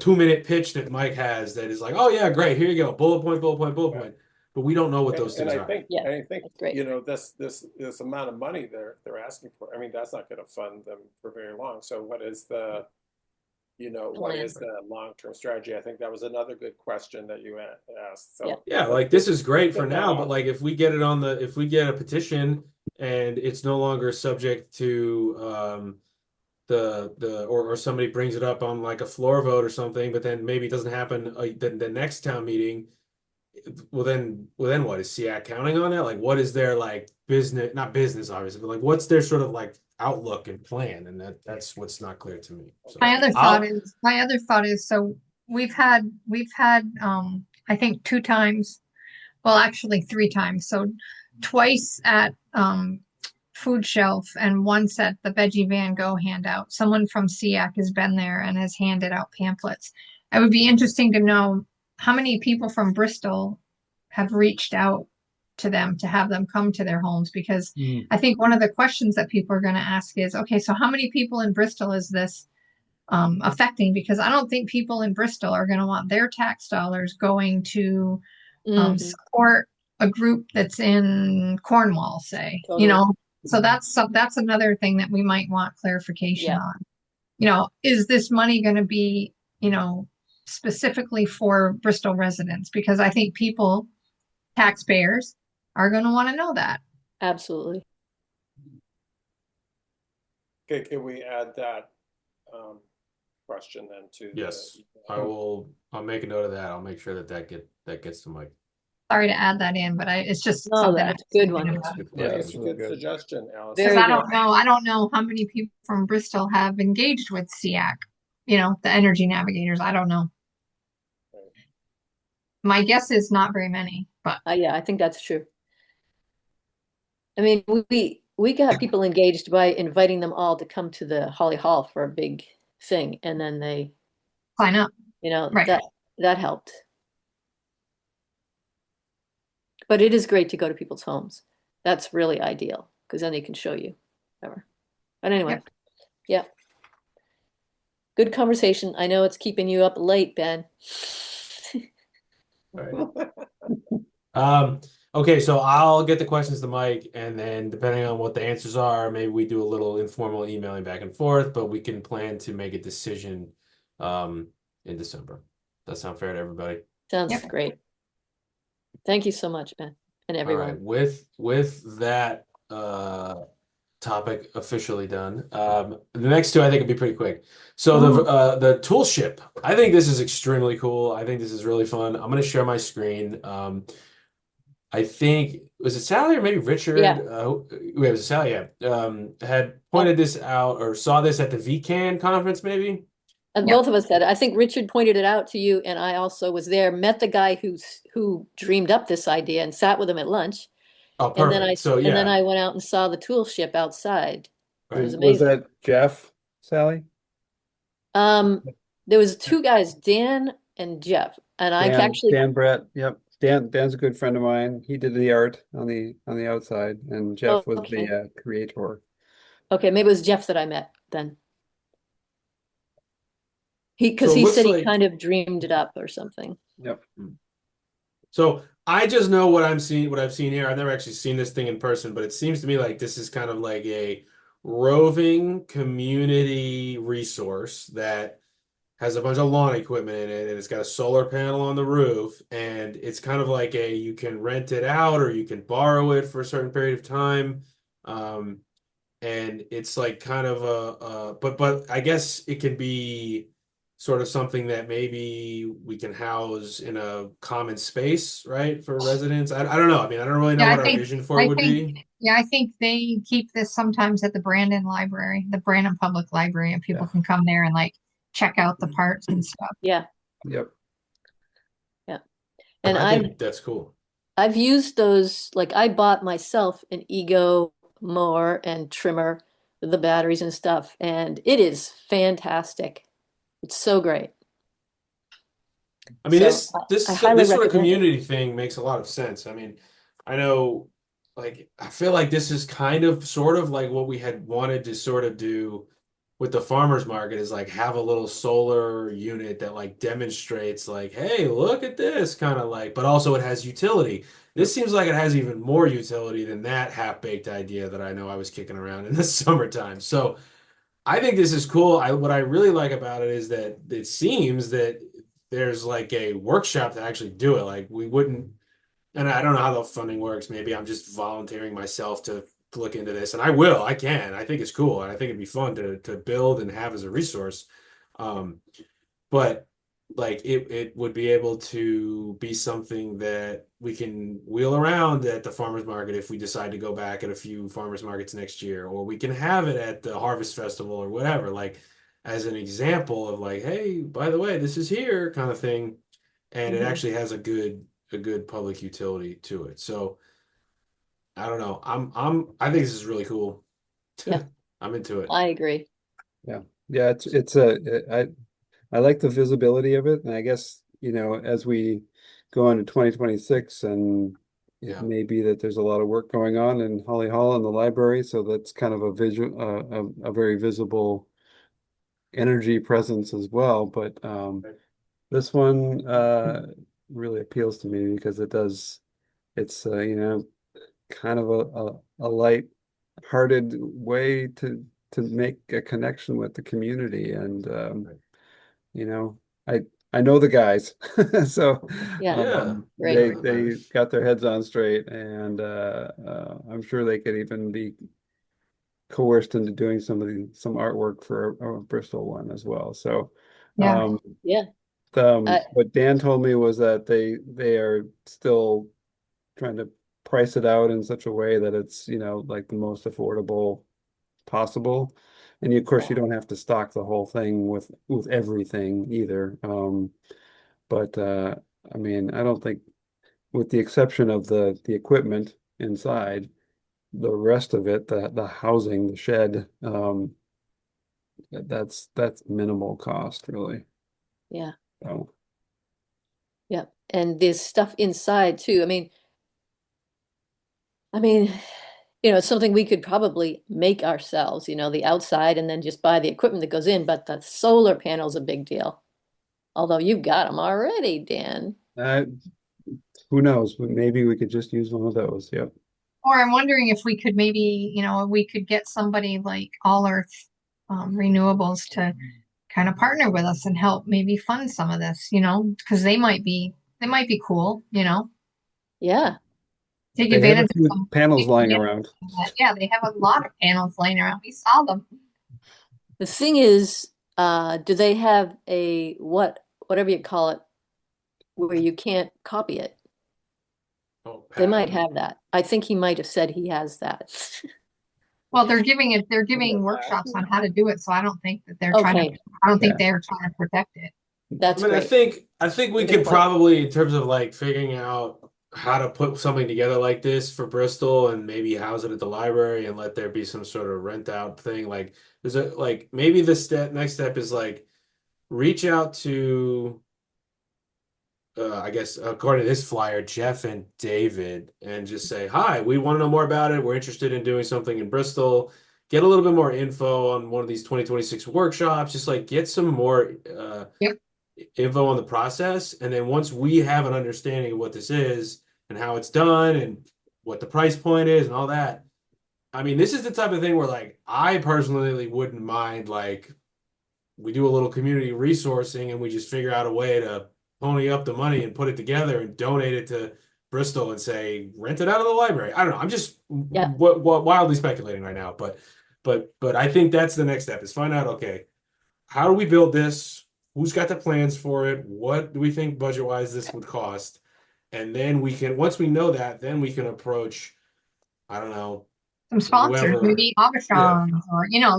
2 minute pitch that Mike has that is like, oh yeah, great, here you go, bullet point, bullet point, bullet point. But we don't know what those And things I are. think, Yeah, and I think, that's great. you know, this amount of money they're asking for, I mean, that's not gonna fund them for very long. So what is the, you know, what Plan. is the long-term strategy? I think that was another good question that you asked. Yeah. So Yeah, like this is great for Get that now, but out. like if we get it on the, if we get a petition and it's no longer subject to or somebody brings it up on like a floor vote or something, but then maybe it doesn't happen the next town meeting. Well then what is SEAC counting on that? Like what is their like business, not business obviously, but like what's their sort of like outlook and plan? And that's what's not clear to me. So My other thought is so we've had I think two times, well actually three times. So twice at Food Shelf and once at the Veggie Van Go handout. Someone from SEAC has been there and has handed out pamphlets. It would be interesting to know how many people from Bristol have reached out to them to have them come to their homes, because I think one of the questions that people are going to ask is, okay, so how many people in Bristol is this affecting? Because I don't think people in Bristol are going to want their tax dollars going to Mhm. support a group that's in Cornwall, say, Totally. so that's another thing that we might want clarification Yeah. on. Is this money going to be, specifically for Bristol residents? Because I think people, taxpayers, are going to want to know that. Absolutely. Okay, can we add that question then to yes, the I'll make a note of that. I'll make sure that gets to Mike. Sorry to add that in, but it's just No, something that's I'm a good thinking one. about. Good Yeah, question. That's that's a really good good. suggestion, Alice. Because Very I good. don't know how many people from Bristol have engaged with SEAC, the energy navigators. I don't know. My guess is not very many, but Yeah, I think that's true. I mean, we got people engaged by inviting them all to come to the Holly Hall for a big thing, and then they, sign up. Right. that helped. But it is great to go to people's homes. That's really ideal because then they can show you. Whatever. But anyway, yeah. Good conversation. I know it's keeping you up late, Ben. Right. Okay, so I'll get the questions to Mike, and then depending on what the answers are, maybe we do a little informal emailing back and forth, but we can plan to make a decision in December. That sound fair to everybody? Sounds Yep. great. Thank you so much, Ben, and All right, everyone. with that topic officially done, the next two I think will be pretty quick. So the tool ship, I think this is extremely cool. I think this is really fun. I'm going to share my screen. I think was it Sally or maybe Richard? Yeah. It was Sally. Yeah, had pointed this out or saw this at the VCAN conference, maybe. And Yep. both of us said it. I think Richard pointed it out to you, and I also was there, met the guy who dreamed up this idea and sat with him at lunch. Oh, And then perfect. So and then yeah, I went out and saw the tool ship outside. It was right. Was amazing. that Jeff, Sally? There was two guys, Dan and Jeff, and I actually Dan Brett. Yep. Dan's a good friend of mine. He did the art on the outside, and Jeff was okay. the creator. Okay, maybe it was Jeff that I met then. Because So it he looks said he like kind of dreamed it up or something. Yep. so I just know what I've seen here. I've never actually seen this thing in person, but it seems to me like this is kind of like a roving community resource that has a bunch of lawn equipment in it, and it's got a solar panel on the roof, and it's kind of like a you can rent it out or you can borrow it for a certain period of time. Um, and it's like kind of but I guess it can be sort of something that maybe we can house in a common space, right, for residents. I don't know. I mean, I don't really know Yeah, what our vision for it I would think, be. yeah, I think they keep this sometimes at the Brandon Library, the Brandon Public Library, and people Yeah. can come there and like check out the parts and stuff. Yeah, Yep. yeah. And I think that's cool. I've used those, like I bought myself an Ego mower and trimmer, the batteries and stuff, and it is fantastic. It's so great. I mean, So I this highly this sort of recommend it. community thing makes a lot of sense. I mean, I know, like, I feel like this is kind of sort of like what we had wanted to sort of do with the farmers market is like have a little solar unit that like demonstrates like, hey, look at this kind of like, but also it has utility. Yep. This seems like it has even more utility than that half-baked idea that I know I was kicking around in the summertime. So I think this is cool. What I really like about it is that it seems that there's like a workshop to actually do it. Like we wouldn't, and I don't know how the funding works. Maybe I'm just volunteering myself to look into this, and I will. I can. I think it's cool, and I think it'd be fun to build and have as a resource. Um, but like it would be able to be something that we can wheel around at the farmers market if we decide to go back at a few farmers markets next year, or we can have it at the harvest festival or whatever, like as an example of like, hey, by the way, this is here kind of thing. And it Mhm. actually has a good public utility to it. So I don't know. I think this is really cool. Yeah, I'm into it. I agree. Yeah. Yeah. I like the visibility of it. And I guess, as we go into 2026 and it Yeah. may be that there's a lot of work going on in Holly Hall and the library. So that's kind of a visual, a very visible energy presence as well. But this one really appeals to me because it's kind of a light-hearted way to make a connection with the community. And you know, I I know the guys, so Yeah, Yeah. great. they got their heads on straight, and I'm sure they could even be coerced into doing some artwork for a Bristol one as well. So, Yeah, um, Yeah. I, what Dan told me was that they are still trying to price it out in such a way that it's, like the most affordable possible. And of course, you don't have to stock the whole thing with everything either. But I mean, I don't think, with the exception of the equipment inside, the rest of it, the housing, the shed, that's minimal cost, really. yeah, So yeah. And there's stuff inside too. I mean, it's something we could probably make ourselves, the outside and then just buy the equipment that goes in, but the solar panel's a big deal. Although you've got them already, Dan. uh, who knows? Maybe we could just use one of those. Yep. or I'm wondering if we could maybe, we could get somebody like All Earth Renewables to kind of partner with us and help maybe fund some of this, because they might be cool, Yeah. take They have a advantage of few some, panels take lying advantage around. of that. Yeah, they have a lot of panels laying around. We saw them. The thing is, do they have whatever you call it, where you can't copy it? Oh, They might patent. have that. I think he might have said he has that. Well, they're giving workshops on how to do it, so I don't think that Okay, I don't think Yeah. they're trying to protect it. I that's mean, great. I think we Good could point. probably, in terms of like figuring out how to put something together like this for Bristol and maybe house it at the library and let there be some sort of rent out thing. Like, there's a like maybe the next step is like reach out to I guess according to this flyer, Jeff and David, and just say, "Hi, we want to know more about it. We're interested in doing something in Bristol. get a little bit more info on one of these 2026 workshops, just like get some more Yep. info on the process. And then once we have an understanding of what this is and how it's done and what the price point is and all that, I mean, this is the type of thing where like I personally wouldn't mind like we do a little community resourcing and we just figure out a way to pony up the money and put it together and donate it to Bristol and say rent it out of the library. I don't know. I'm just Yeah. wildly speculating right now, but I think that's the next step is find out, okay, how do we build this? Who's got the plans for it? What do we think budget wise this would cost? And then we can, once we know that, then we can approach, I don't know, Some sponsors, whoever. maybe Yeah. Aubuchon, or Yeah.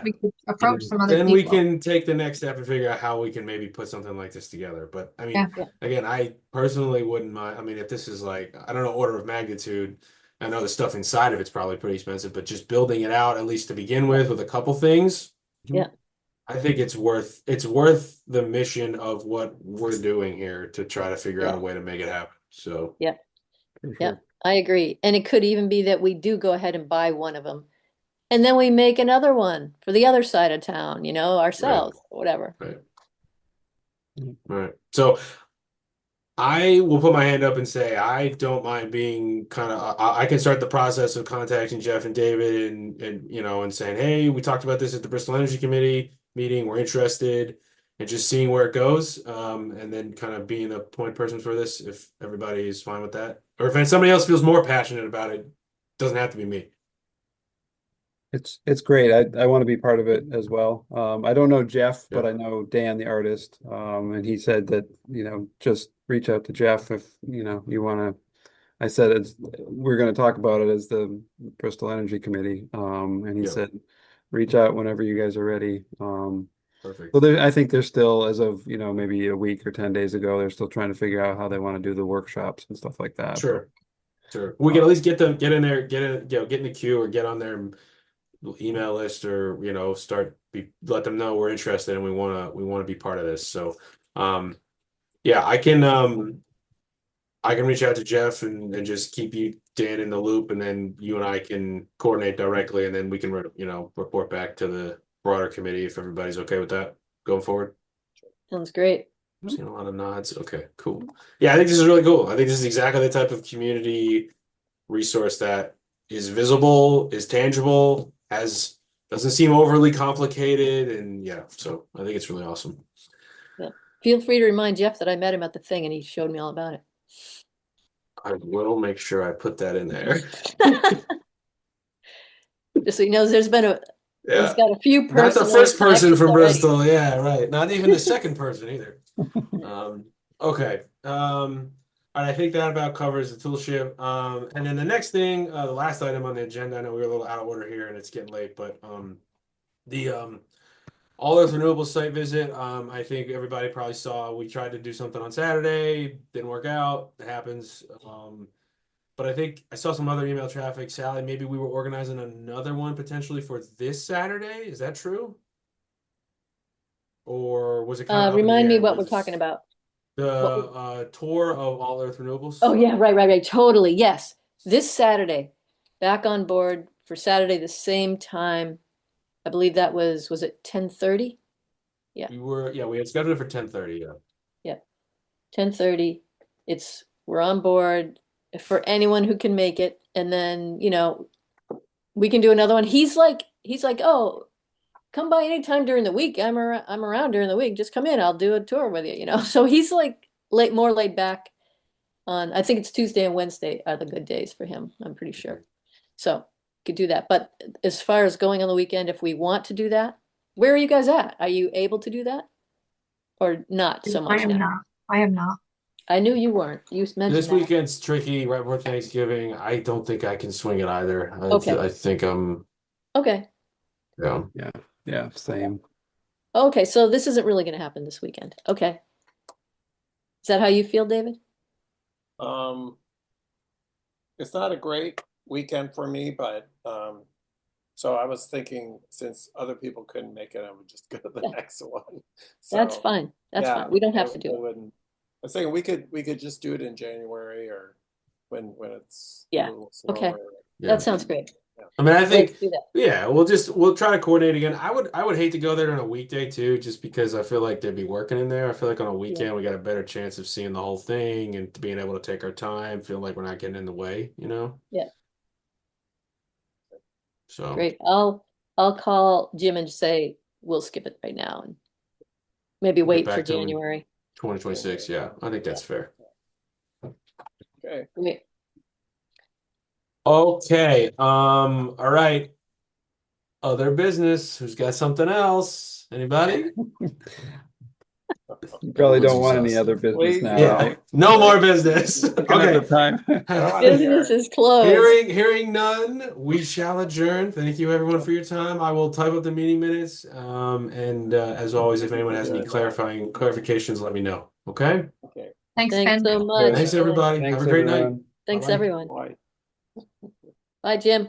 we could approach And some other then we people. can take the next step and figure out how we can maybe put something like this together. But I Yeah. mean, again, I personally wouldn't mind. I mean, if this is like, I don't know, order of magnitude, I know the stuff inside of it's probably pretty expensive, but just building it out, at least to begin with a couple things, Yeah. I think it's worth the mission of what we're doing here to try to figure out a way to make it happen. So Yeah. For Yeah. sure. I agree. And it could even be that we do go ahead and buy one of them. And then we make another one for the other side of town, ourselves, or whatever. right. Mm. Right. So I will put my hand up and say I don't mind being kind of I can start the process of contacting Jeff and David and and saying, hey, we talked about this at the Bristol Energy Committee meeting. We're interested and just seeing where it goes. And then kind of being the point person for this if everybody is fine with that. Or if somebody else feels more passionate about it, doesn't have to be me. It's great. I want to be part of it as well. I don't know Jeff, but Yeah. I know Dan, the artist. And he said that, just reach out to Jeff if, you want to. I said we're going to talk about it as the Bristol Energy Committee. And he Yeah. said, reach out whenever you guys are ready. Perfect. Well, I think they're still, as of, maybe a week or 10 days ago, they're still trying to figure out how they want to do the workshops and stuff like that. Sure. Sure. We can at least get in there, get in the queue or get on their email list or let them know we're interested and we want to be part of this. So yeah, I can reach out to Jeff and just keep you Dan in the loop and then you and I can coordinate directly and then we can report back to the broader committee if everybody's okay with that going forward. Sounds great. I'm seeing a lot of nods. Okay, cool. Yeah, I think this is really cool. I think this is exactly the type of community resource that is visible, is tangible, doesn't seem overly complicated, and yeah, so I think it's really awesome. Yeah. Feel free to remind Jeff that I met him at the thing and he showed me all about it. I will make sure I put that in there. Just so he knows he's got a few Not the personal first person connections from already. Bristol, yeah, right. Not even the second person either. Okay. And I think that about covers the toolship. And then the next thing, the last item on the agenda, I know we were a little out of order here and it's getting late, but the All Earth Renewables site visit. I think everybody probably saw we tried to do something on Saturday, didn't work out. It happens. But I think I saw some other email traffic. Sally, maybe we were organizing another one potentially for this Saturday. Is that true? Or was it kind of up in the Remind me air? what we're talking about. The tour of All Earth Renewables. Oh yeah, right. Totally. Yes. This Saturday, back on board for Saturday the same time. I believe that was it 10:30? We had scheduled it for 10:30, yeah. Yeah. 10:30. We're on board for anyone who can make it. And then, we can do another one. He's like, oh, come by anytime during the week. I'm around during the week. Just come in. I'll do a tour with you, So he's like more laid back on, I think it's Tuesday and Wednesday are the good days for him. I'm pretty sure. So could do that. But as far as going on the weekend, if we want to do that, where are you guys at? Are you able to do that? Or not so much now? I am not. I knew you weren't. You mentioned This that. weekend's tricky, right before Thanksgiving. I don't think I can swing it either. Okay. I think I'm, Okay. yeah. Yeah, same. Okay, so this isn't really going to happen this weekend. Okay. Is that how you feel, David? It's not a great weekend for me, but so I was thinking since other people couldn't make it, I would just go to the next one. That's So fine. That's yeah, fine. We don't have to do I it. wouldn't. I was thinking we could just do it in January or when it's a Yeah, little okay. slower. Yeah. That sounds great. I mean, I Let's think, do that. yeah, we'll try to coordinate again. I would hate to go there on a weekday too, just because I feel like they'd be working in there. I feel like on a weekend we got a better chance of seeing the whole thing and being able to take our time, feel like we're not getting in the way, you know? Yeah. So Great. I'll call Jim and say we'll skip it right now and maybe we'll get wait for back to him in January. 2026. Yeah, I think that's fair. Okay. Great. Okay. All right. Other business. Who's got something else? Anybody? You probably don't Everyone's want any exhausted. other business Wait, now, Yeah. right? No more business. Looking at the Okay. time. I don't wanna hear Business it. is closed. Hearing none, we shall adjourn. Thank you everyone for your time. I will type up the meeting minutes. And as always, if anyone has any clarifications, let me know. Okay? Okay. Thanks, Thanks Ben. so much. Thanks everybody. Thanks, Have a great night. everyone. Thanks, Bye-bye. everyone. Bye. Bye, Jim.